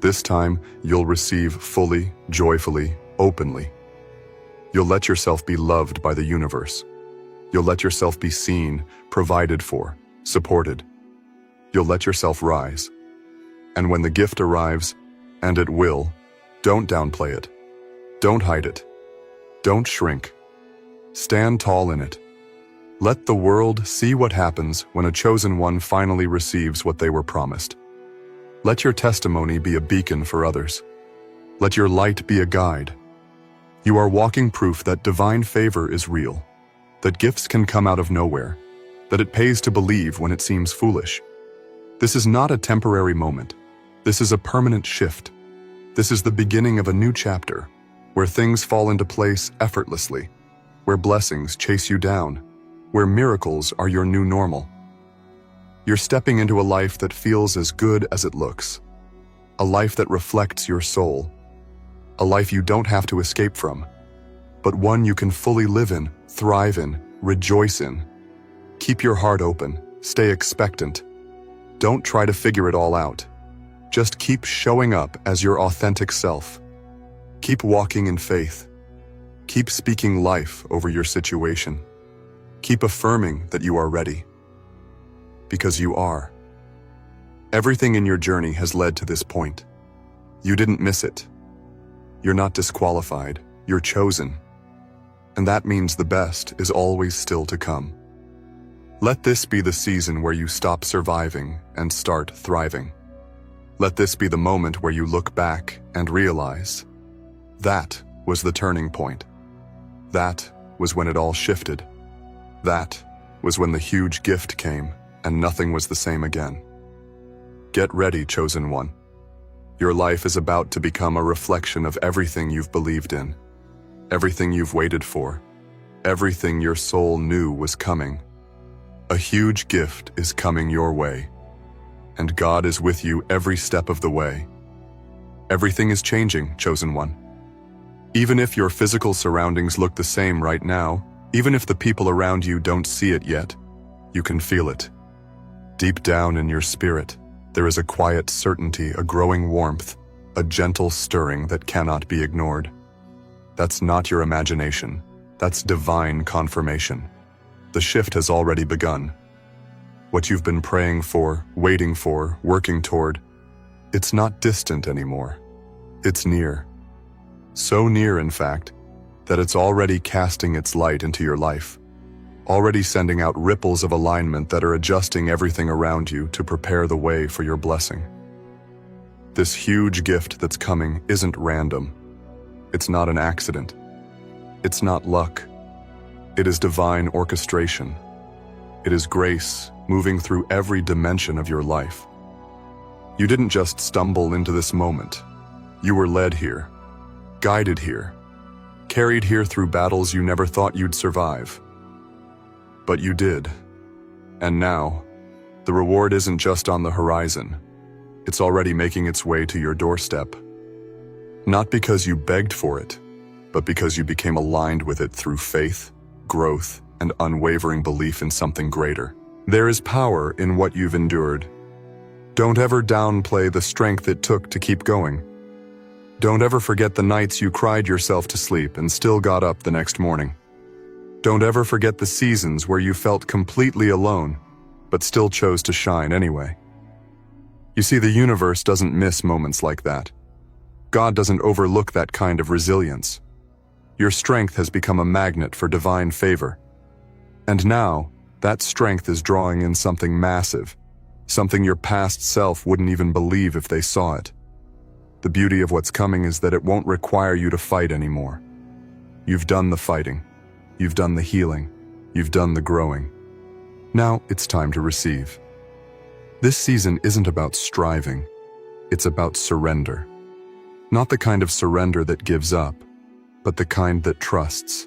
This time, you'll receive fully, joyfully, openly. You'll let yourself be loved by the universe. You'll let yourself be seen, provided for, supported. You'll let yourself rise. And when the gift arrives, and it will, don't downplay it. Don't hide it. Don't shrink. Stand tall in it. Let the world see what happens when a chosen one finally receives what they were promised. Let your testimony be a beacon for others. Let your light be a guide. You are walking proof that divine favor is real, that gifts can come out of nowhere, that it pays to believe when it seems foolish. This is not a temporary moment. This is a permanent shift. This is the beginning of a new chapter, where things fall into place effortlessly, where blessings chase you down, where miracles are your new normal. You're stepping into a life that feels as good as it looks, a life that reflects your soul, a life you don't have to escape from, but one you can fully live in, thrive in, rejoice in. Keep your heart open, stay expectant. Don't try to figure it all out. Just keep showing up as your authentic self. Keep walking in faith. Keep speaking life over your situation. Keep affirming that you are ready. Because you are. Everything in your journey has led to this point. You didn't miss it. You're not disqualified. You're chosen. And that means the best is always still to come. Let this be the season where you stop surviving and start thriving. Let this be the moment where you look back and realize that was the turning point. That was when it all shifted. That was when the huge gift came and nothing was the same again. Get ready, chosen one. Your life is about to become a reflection of everything you've believed in, everything you've waited for, everything your soul knew was coming. A huge gift is coming your way, and God is with you every step of the way. Everything is changing, chosen one. Even if your physical surroundings look the same right now, even if the people around you don't see it yet, you can feel it. Deep down in your spirit, there is a quiet certainty, a growing warmth, a gentle stirring that cannot be ignored. That's not your imagination. That's divine confirmation. The shift has already begun. What you've been praying for, waiting for, working toward, it's not distant anymore. It's near. So near, in fact, that it's already casting its light into your life, already sending out ripples of alignment that are adjusting everything around you to prepare the way for your blessing. This huge gift that's coming isn't random. It's not an accident. It's not luck. It is divine orchestration. It is grace moving through every dimension of your life. You didn't just stumble into this moment. You were led here, guided here, carried here through battles you never thought you'd survive. But you did. And now, the reward isn't just on the horizon. It's already making its way to your doorstep. Not because you begged for it, but because you became aligned with it through faith, growth, and unwavering belief in something greater. There is power in what you've endured. Don't ever downplay the strength it took to keep going. Don't ever forget the nights you cried yourself to sleep and still got up the next morning. Don't ever forget the seasons where you felt completely alone, but still chose to shine anyway. You see, the universe doesn't miss moments like that. God doesn't overlook that kind of resilience. Your strength has become a magnet for divine favor. And now, that strength is drawing in something massive, something your past self wouldn't even believe if they saw it. The beauty of what's coming is that it won't require you to fight anymore. You've done the fighting. You've done the healing. You've done the growing. Now it's time to receive. This season isn't about striving. It's about surrender. Not the kind of surrender that gives up, but the kind that trusts.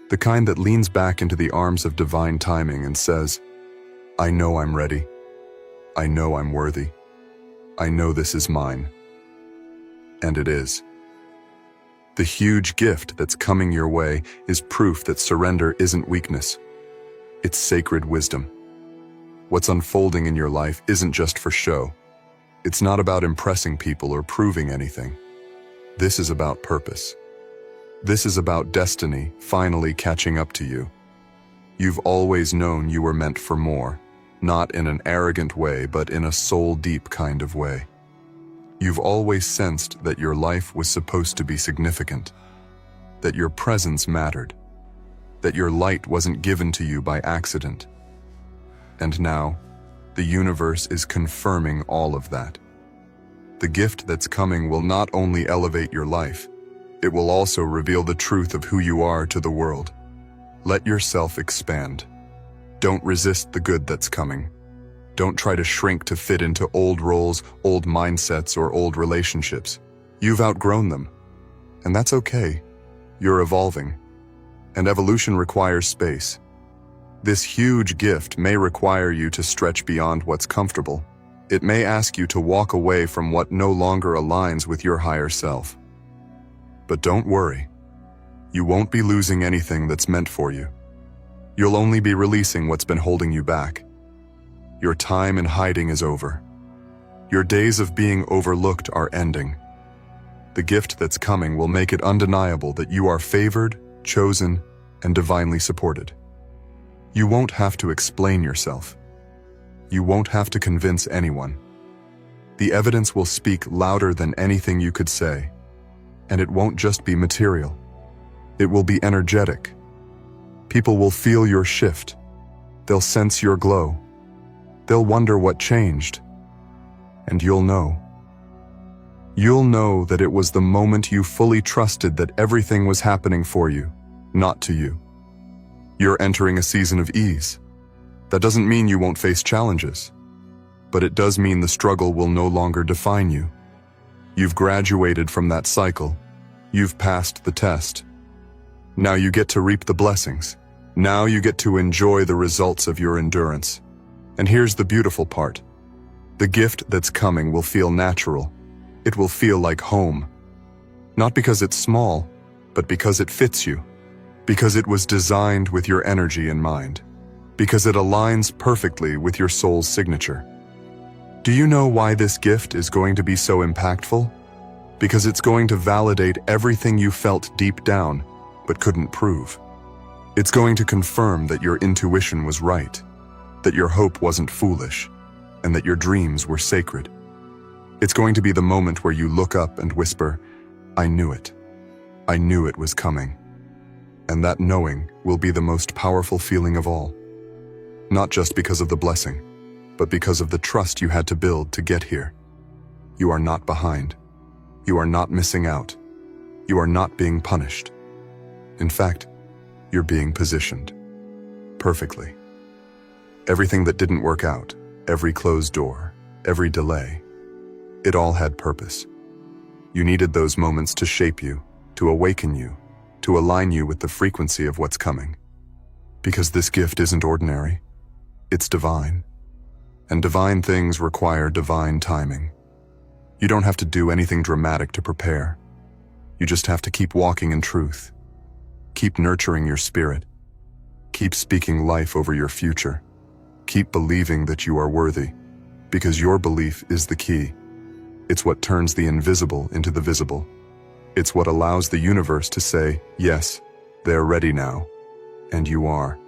The kind that leans back into the arms of divine timing and says, I know I'm ready. I know I'm worthy. I know this is mine. And it is. The huge gift that's coming your way is proof that surrender isn't weakness. It's sacred wisdom. What's unfolding in your life isn't just for show. It's not about impressing people or proving anything. This is about purpose. This is about destiny finally catching up to you. You've always known you were meant for more, not in an arrogant way, but in a soul-deep kind of way. You've always sensed that your life was supposed to be significant, that your presence mattered, that your light wasn't given to you by accident. And now, the universe is confirming all of that. The gift that's coming will not only elevate your life, it will also reveal the truth of who you are to the world. Let yourself expand. Don't resist the good that's coming. Don't try to shrink to fit into old roles, old mindsets, or old relationships. You've outgrown them. And that's okay. You're evolving. And evolution requires space. This huge gift may require you to stretch beyond what's comfortable. It may ask you to walk away from what no longer aligns with your higher self. But don't worry. You won't be losing anything that's meant for you. You'll only be releasing what's been holding you back. Your time in hiding is over. Your days of being overlooked are ending. The gift that's coming will make it undeniable that you are favored, chosen, and divinely supported. You won't have to explain yourself. You won't have to convince anyone. The evidence will speak louder than anything you could say. And it won't just be material. It will be energetic. People will feel your shift. They'll sense your glow. They'll wonder what changed. And you'll know. You'll know that it was the moment you fully trusted that everything was happening for you, not to you. You're entering a season of ease. That doesn't mean you won't face challenges, but it does mean the struggle will no longer define you. You've graduated from that cycle. You've passed the test. Now you get to reap the blessings. Now you get to enjoy the results of your endurance. And here's the beautiful part. The gift that's coming will feel natural. It will feel like home. Not because it's small, but because it fits you. Because it was designed with your energy in mind. Because it aligns perfectly with your soul's signature. Do you know why this gift is going to be so impactful? Because it's going to validate everything you felt deep down, but couldn't prove. It's going to confirm that your intuition was right, that your hope wasn't foolish, and that your dreams were sacred. It's going to be the moment where you look up and whisper, "I knew it. I knew it was coming." And that knowing will be the most powerful feeling of all. Not just because of the blessing, but because of the trust you had to build to get here. You are not behind. You are not missing out. You are not being punished. In fact, you're being positioned. Perfectly. Everything that didn't work out, every closed door, every delay, it all had purpose. You needed those moments to shape you, to awaken you, to align you with the frequency of what's coming. Because this gift isn't ordinary, it's divine. And divine things require divine timing. You don't have to do anything dramatic to prepare. You just have to keep walking in truth. Keep nurturing your spirit. Keep speaking life over your future. Keep believing that you are worthy, because your belief is the key. It's what turns the invisible into the visible. It's what allows the universe to say, yes, they're ready now. And you are.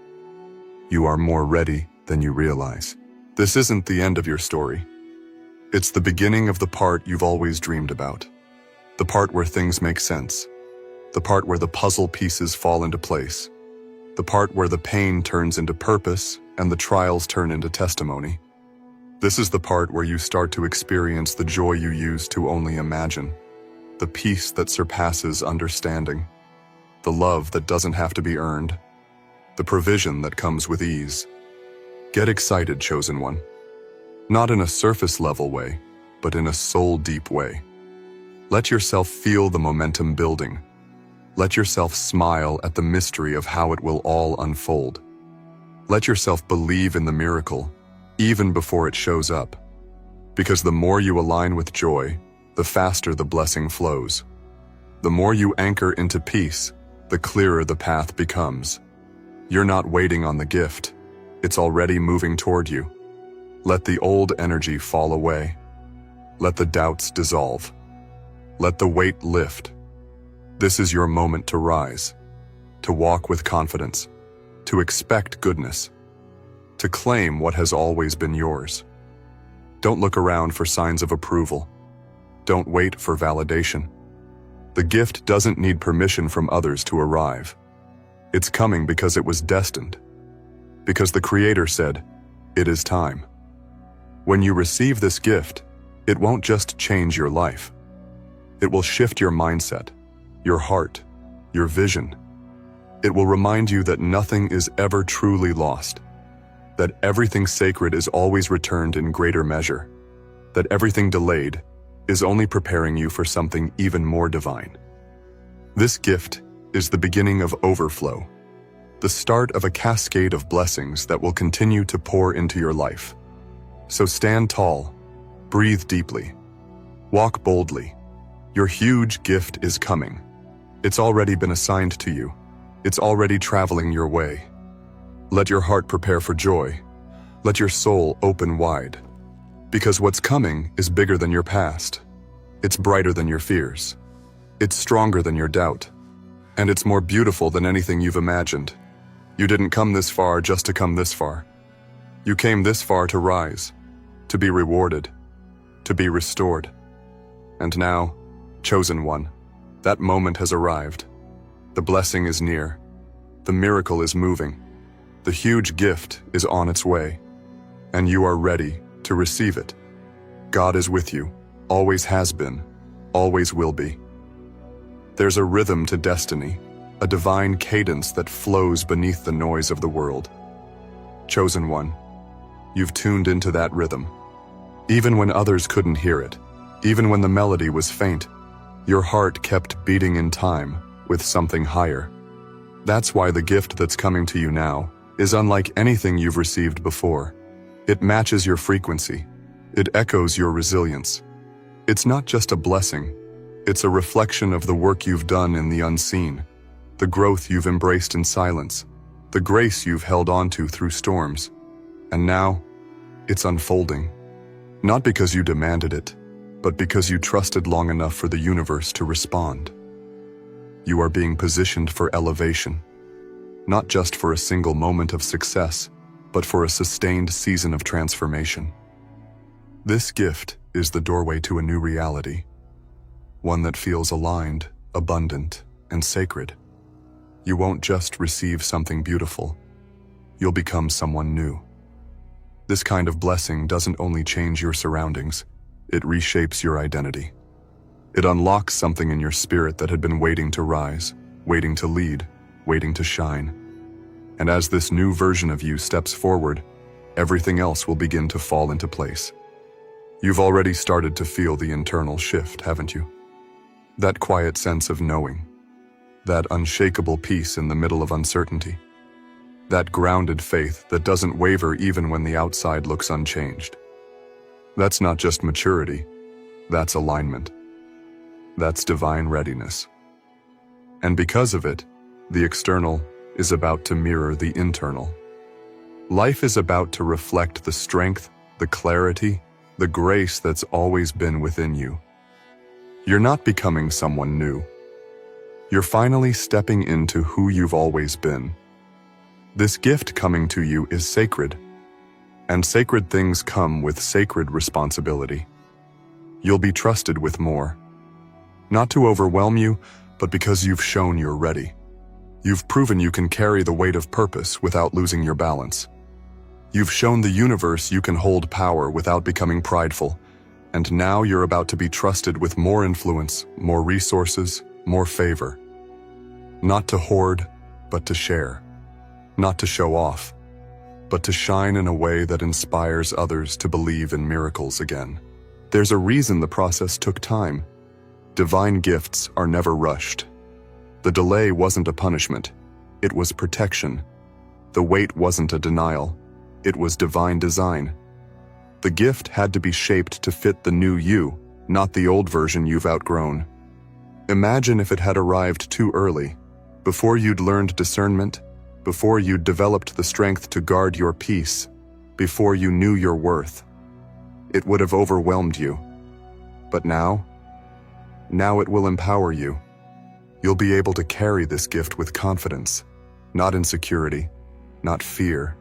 You are more ready than you realize. This isn't the end of your story. It's the beginning of the part you've always dreamed about. The part where things make sense. The part where the puzzle pieces fall into place. The part where the pain turns into purpose and the trials turn into testimony. This is the part where you start to experience the joy you used to only imagine. The peace that surpasses understanding. The love that doesn't have to be earned. The provision that comes with ease. Get excited, chosen one. Not in a surface-level way, but in a soul-deep way. Let yourself feel the momentum building. Let yourself smile at the mystery of how it will all unfold. Let yourself believe in the miracle, even before it shows up. Because the more you align with joy, the faster the blessing flows. The more you anchor into peace, the clearer the path becomes. You're not waiting on the gift. It's already moving toward you. Let the old energy fall away. Let the doubts dissolve. Let the weight lift. This is your moment to rise, to walk with confidence, to expect goodness, to claim what has always been yours. Don't look around for signs of approval. Don't wait for validation. The gift doesn't need permission from others to arrive. It's coming because it was destined. Because the Creator said, "It is time." When you receive this gift, it won't just change your life. It will shift your mindset, your heart, your vision. It will remind you that nothing is ever truly lost, that everything sacred is always returned in greater measure, that everything delayed is only preparing you for something even more divine. This gift is the beginning of overflow, the start of a cascade of blessings that will continue to pour into your life. So stand tall, breathe deeply, walk boldly. Your huge gift is coming. It's already been assigned to you. It's already traveling your way. Let your heart prepare for joy. Let your soul open wide. Because what's coming is bigger than your past. It's brighter than your fears. It's stronger than your doubt. And it's more beautiful than anything you've imagined. You didn't come this far just to come this far. You came this far to rise, to be rewarded, to be restored. And now, chosen one, that moment has arrived. The blessing is near. The miracle is moving. The huge gift is on its way. And you are ready to receive it. God is with you, always has been, always will be. There's a rhythm to destiny, a divine cadence that flows beneath the noise of the world. Chosen one, you've tuned into that rhythm. Even when others couldn't hear it, even when the melody was faint, your heart kept beating in time with something higher. That's why the gift that's coming to you now is unlike anything you've received before. It matches your frequency. It echoes your resilience. It's not just a blessing. It's a reflection of the work you've done in the unseen, the growth you've embraced in silence, the grace you've held onto through storms. And now, it's unfolding. Not because you demanded it, but because you trusted long enough for the universe to respond. You are being positioned for elevation, not just for a single moment of success, but for a sustained season of transformation. This gift is the doorway to a new reality, one that feels aligned, abundant, and sacred. You won't just receive something beautiful, you'll become someone new. This kind of blessing doesn't only change your surroundings, it reshapes your identity. It unlocks something in your spirit that had been waiting to rise, waiting to lead, waiting to shine. And as this new version of you steps forward, everything else will begin to fall into place. You've already started to feel the internal shift, haven't you? That quiet sense of knowing, that unshakable peace in the middle of uncertainty, that grounded faith that doesn't waver even when the outside looks unchanged. That's not just maturity, that's alignment. That's divine readiness. And because of it, the external is about to mirror the internal. Life is about to reflect the strength, the clarity, the grace that's always been within you. You're not becoming someone new. You're finally stepping into who you've always been. This gift coming to you is sacred, and sacred things come with sacred responsibility. You'll be trusted with more. Not to overwhelm you, but because you've shown you're ready. You've proven you can carry the weight of purpose without losing your balance. You've shown the universe you can hold power without becoming prideful, and now you're about to be trusted with more influence, more resources, more favor. Not to hoard, but to share. Not to show off, but to shine in a way that inspires others to believe in miracles again. There's a reason the process took time. Divine gifts are never rushed. The delay wasn't a punishment, it was protection. The wait wasn't a denial, it was divine design. The gift had to be shaped to fit the new you, not the old version you've outgrown. Imagine if it had arrived too early, before you'd learned discernment, before you'd developed the strength to guard your peace, before you knew your worth. It would have overwhelmed you. But now it will empower you. You'll be able to carry this gift with confidence, not insecurity, not fear.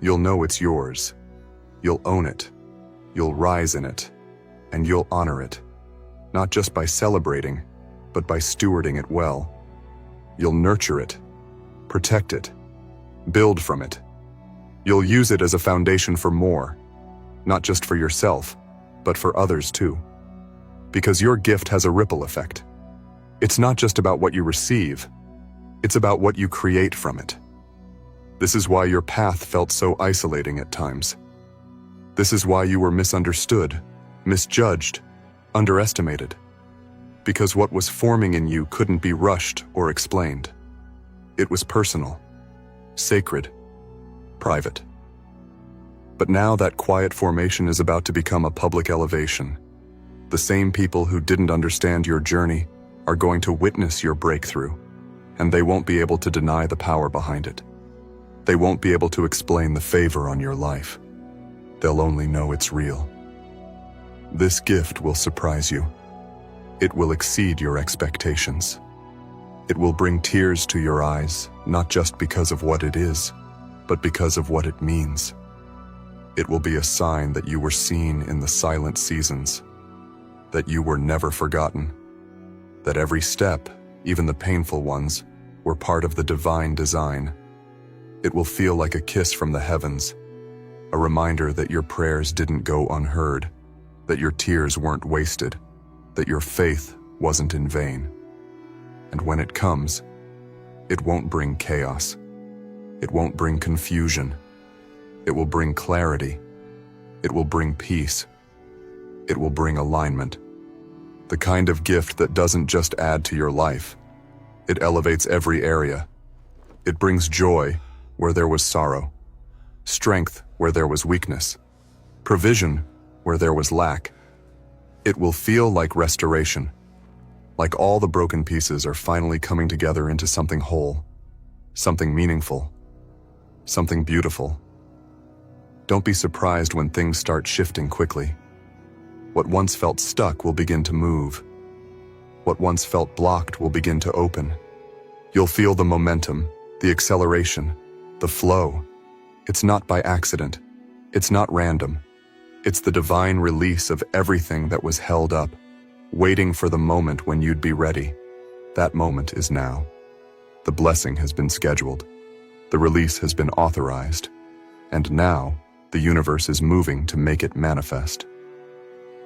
You'll know it's yours. You'll own it. You'll rise in it. And you'll honor it, not just by celebrating, but by stewarding it well. You'll nurture it, protect it, build from it. You'll use it as a foundation for more, not just for yourself, but for others too. Because your gift has a ripple effect. It's not just about what you receive, it's about what you create from it. This is why your path felt so isolating at times. This is why you were misunderstood, misjudged, underestimated. Because what was forming in you couldn't be rushed or explained. It was personal, sacred, private. But now that quiet formation is about to become a public elevation. The same people who didn't understand your journey are going to witness your breakthrough, and they won't be able to deny the power behind it. They won't be able to explain the favor on your life. They'll only know it's real. This gift will surprise you. It will exceed your expectations. It will bring tears to your eyes, not just because of what it is, but because of what it means. It will be a sign that you were seen in the silent seasons, that you were never forgotten, that every step, even the painful ones, were part of the divine design. It will feel like a kiss from the heavens, a reminder that your prayers didn't go unheard, that your tears weren't wasted, that your faith wasn't in vain. And when it comes, it won't bring chaos. It won't bring confusion. It will bring clarity. It will bring peace. It will bring alignment. The kind of gift that doesn't just add to your life. It elevates every area. It brings joy where there was sorrow, strength where there was weakness, provision where there was lack. It will feel like restoration, like all the broken pieces are finally coming together into something whole, something meaningful, something beautiful. Don't be surprised when things start shifting quickly. What once felt stuck will begin to move. What once felt blocked will begin to open. You'll feel the momentum, the acceleration, the flow. It's not by accident. It's not random. It's the divine release of everything that was held up, waiting for the moment when you'd be ready. That moment is now. The blessing has been scheduled. The release has been authorized. And now, the universe is moving to make it manifest.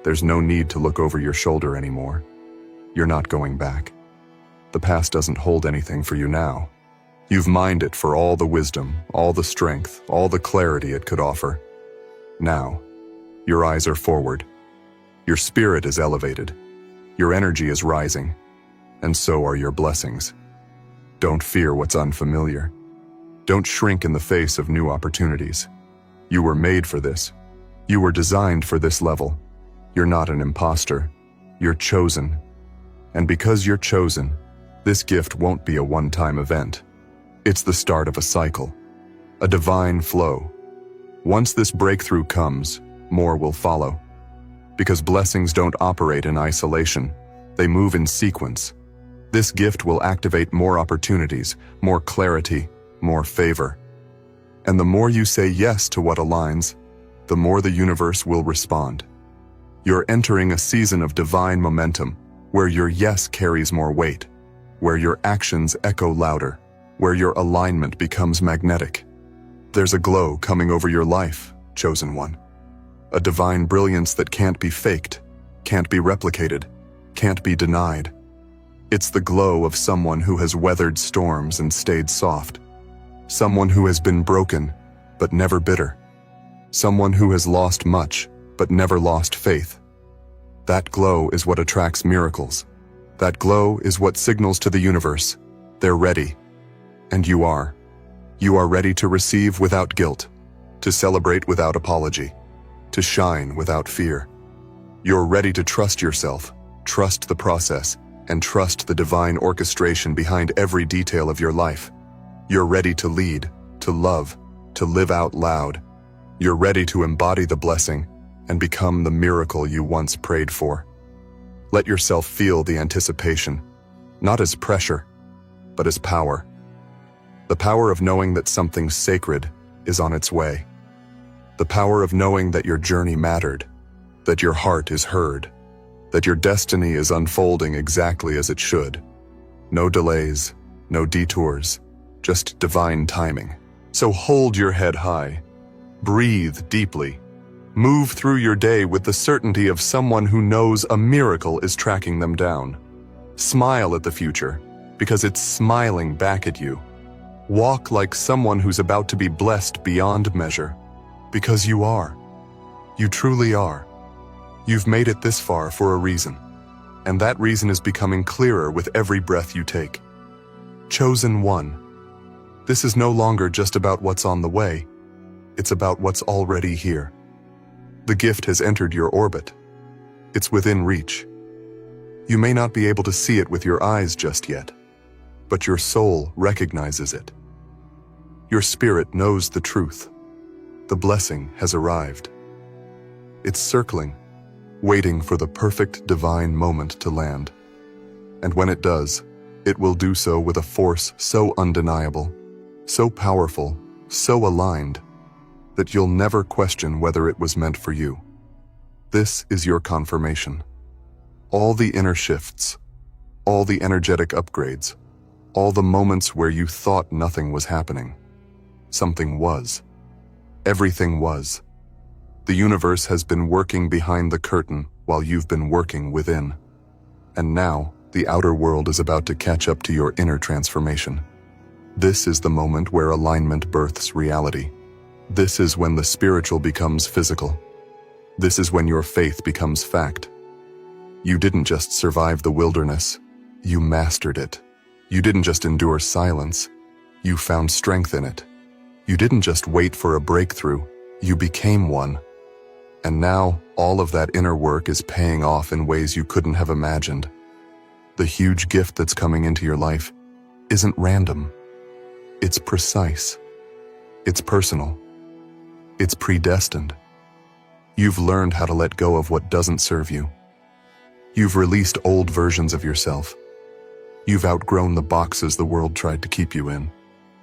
There's no need to look over your shoulder anymore. You're not going back. The past doesn't hold anything for you now. You've mined it for all the wisdom, all the strength, all the clarity it could offer. Now, your eyes are forward. Your spirit is elevated. Your energy is rising. And so are your blessings. Don't fear what's unfamiliar. Don't shrink in the face of new opportunities. You were made for this. You were designed for this level. You're not an imposter. You're chosen. And because you're chosen, this gift won't be a one-time event. It's the start of a cycle, a divine flow. Once this breakthrough comes, more will follow. Because blessings don't operate in isolation, they move in sequence. This gift will activate more opportunities, more clarity, more favor. And the more you say yes to what aligns, the more the universe will respond. You're entering a season of divine momentum, where your yes carries more weight, where your actions echo louder, where your alignment becomes magnetic. There's a glow coming over your life, chosen one. A divine brilliance that can't be faked, can't be replicated, can't be denied. It's the glow of someone who has weathered storms and stayed soft. Someone who has been broken, but never bitter. Someone who has lost much, but never lost faith. That glow is what attracts miracles. That glow is what signals to the universe. They're ready. And you are. You are ready to receive without guilt, to celebrate without apology, to shine without fear. You're ready to trust yourself, trust the process, and trust the divine orchestration behind every detail of your life. You're ready to lead, to love, to live out loud. You're ready to embody the blessing and become the miracle you once prayed for. Let yourself feel the anticipation, not as pressure, but as power. The power of knowing that something sacred is on its way. The power of knowing that your journey mattered, that your heart is heard, that your destiny is unfolding exactly as it should. No delays, no detours, just divine timing. So hold your head high, breathe deeply, move through your day with the certainty of someone who knows a miracle is tracking them down. Smile at the future, because it's smiling back at you. Walk like someone who's about to be blessed beyond measure, because you are. You truly are. You've made it this far for a reason, and that reason is becoming clearer with every breath you take. Chosen one. This is no longer just about what's on the way. It's about what's already here. The gift has entered your orbit. It's within reach. You may not be able to see it with your eyes just yet, but your soul recognizes it. Your spirit knows the truth. The blessing has arrived. It's circling, waiting for the perfect divine moment to land. And when it does, it will do so with a force so undeniable, so powerful, so aligned, that you'll never question whether it was meant for you. This is your confirmation. All the inner shifts, all the energetic upgrades, all the moments where you thought nothing was happening. Something was. Everything was. The universe has been working behind the curtain while you've been working within. And now, the outer world is about to catch up to your inner transformation. This is the moment where alignment births reality. This is when the spiritual becomes physical. This is when your faith becomes fact. You didn't just survive the wilderness, you mastered it. You didn't just endure silence, you found strength in it. You didn't just wait for a breakthrough, you became one. And now, all of that inner work is paying off in ways you couldn't have imagined. The huge gift that's coming into your life isn't random. It's precise. It's personal. It's predestined. You've learned how to let go of what doesn't serve you. You've released old versions of yourself. You've outgrown the boxes the world tried to keep you in.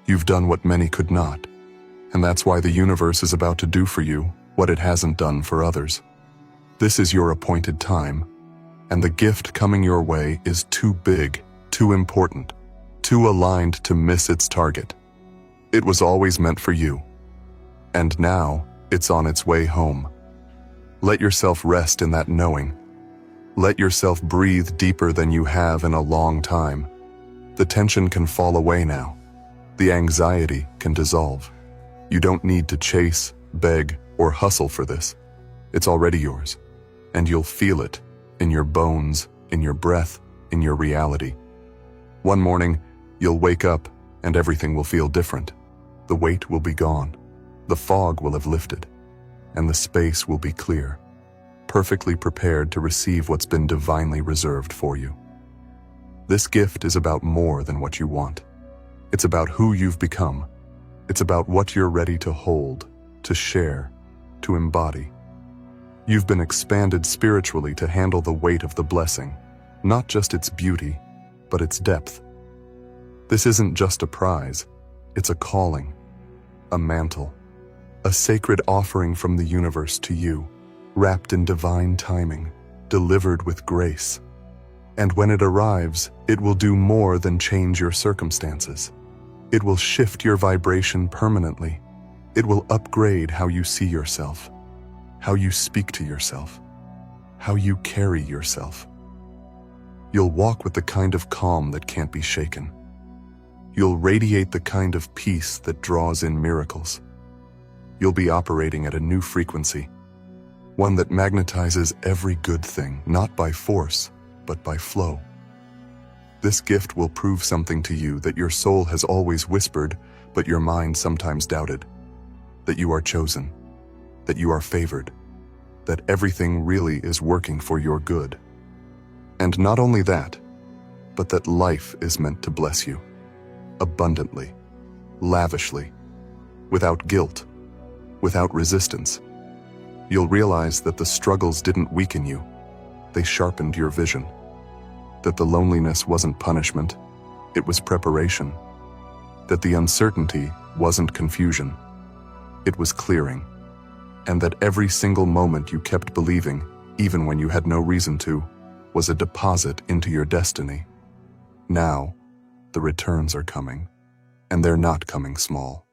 You've done what many could not. And that's why the universe is about to do for you what it hasn't done for others. This is your appointed time, and the gift coming your way is too big, too important, too aligned to miss its target. It was always meant for you, and now it's on its way home. Let yourself rest in that knowing. Let yourself breathe deeper than you have in a long time. The tension can fall away now. The anxiety can dissolve. You don't need to chase, beg, or hustle for this. It's already yours, and you'll feel it in your bones, in your breath, in your reality. One morning, you'll wake up and everything will feel different. The weight will be gone. The fog will have lifted, and the space will be clear, perfectly prepared to receive what's been divinely reserved for you. This gift is about more than what you want. It's about who you've become. It's about what you're ready to hold, to share, to embody. You've been expanded spiritually to handle the weight of the blessing, not just its beauty, but its depth. This isn't just a prize, it's a calling, a mantle, a sacred offering from the universe to you, wrapped in divine timing, delivered with grace. And when it arrives, it will do more than change your circumstances. It will shift your vibration permanently. It will upgrade how you see yourself, how you speak to yourself, how you carry yourself. You'll walk with the kind of calm that can't be shaken. You'll radiate the kind of peace that draws in miracles. You'll be operating at a new frequency, one that magnetizes every good thing, not by force, but by flow. This gift will prove something to you that your soul has always whispered, but your mind sometimes doubted. That you are chosen, that you are favored, that everything really is working for your good. And not only that, but that life is meant to bless you, abundantly, lavishly, without guilt, without resistance. You'll realize that the struggles didn't weaken you, they sharpened your vision. That the loneliness wasn't punishment, it was preparation. That the uncertainty wasn't confusion, it was clearing. And that every single moment you kept believing, even when you had no reason to, was a deposit into your destiny. Now, the returns are coming, and they're not coming small.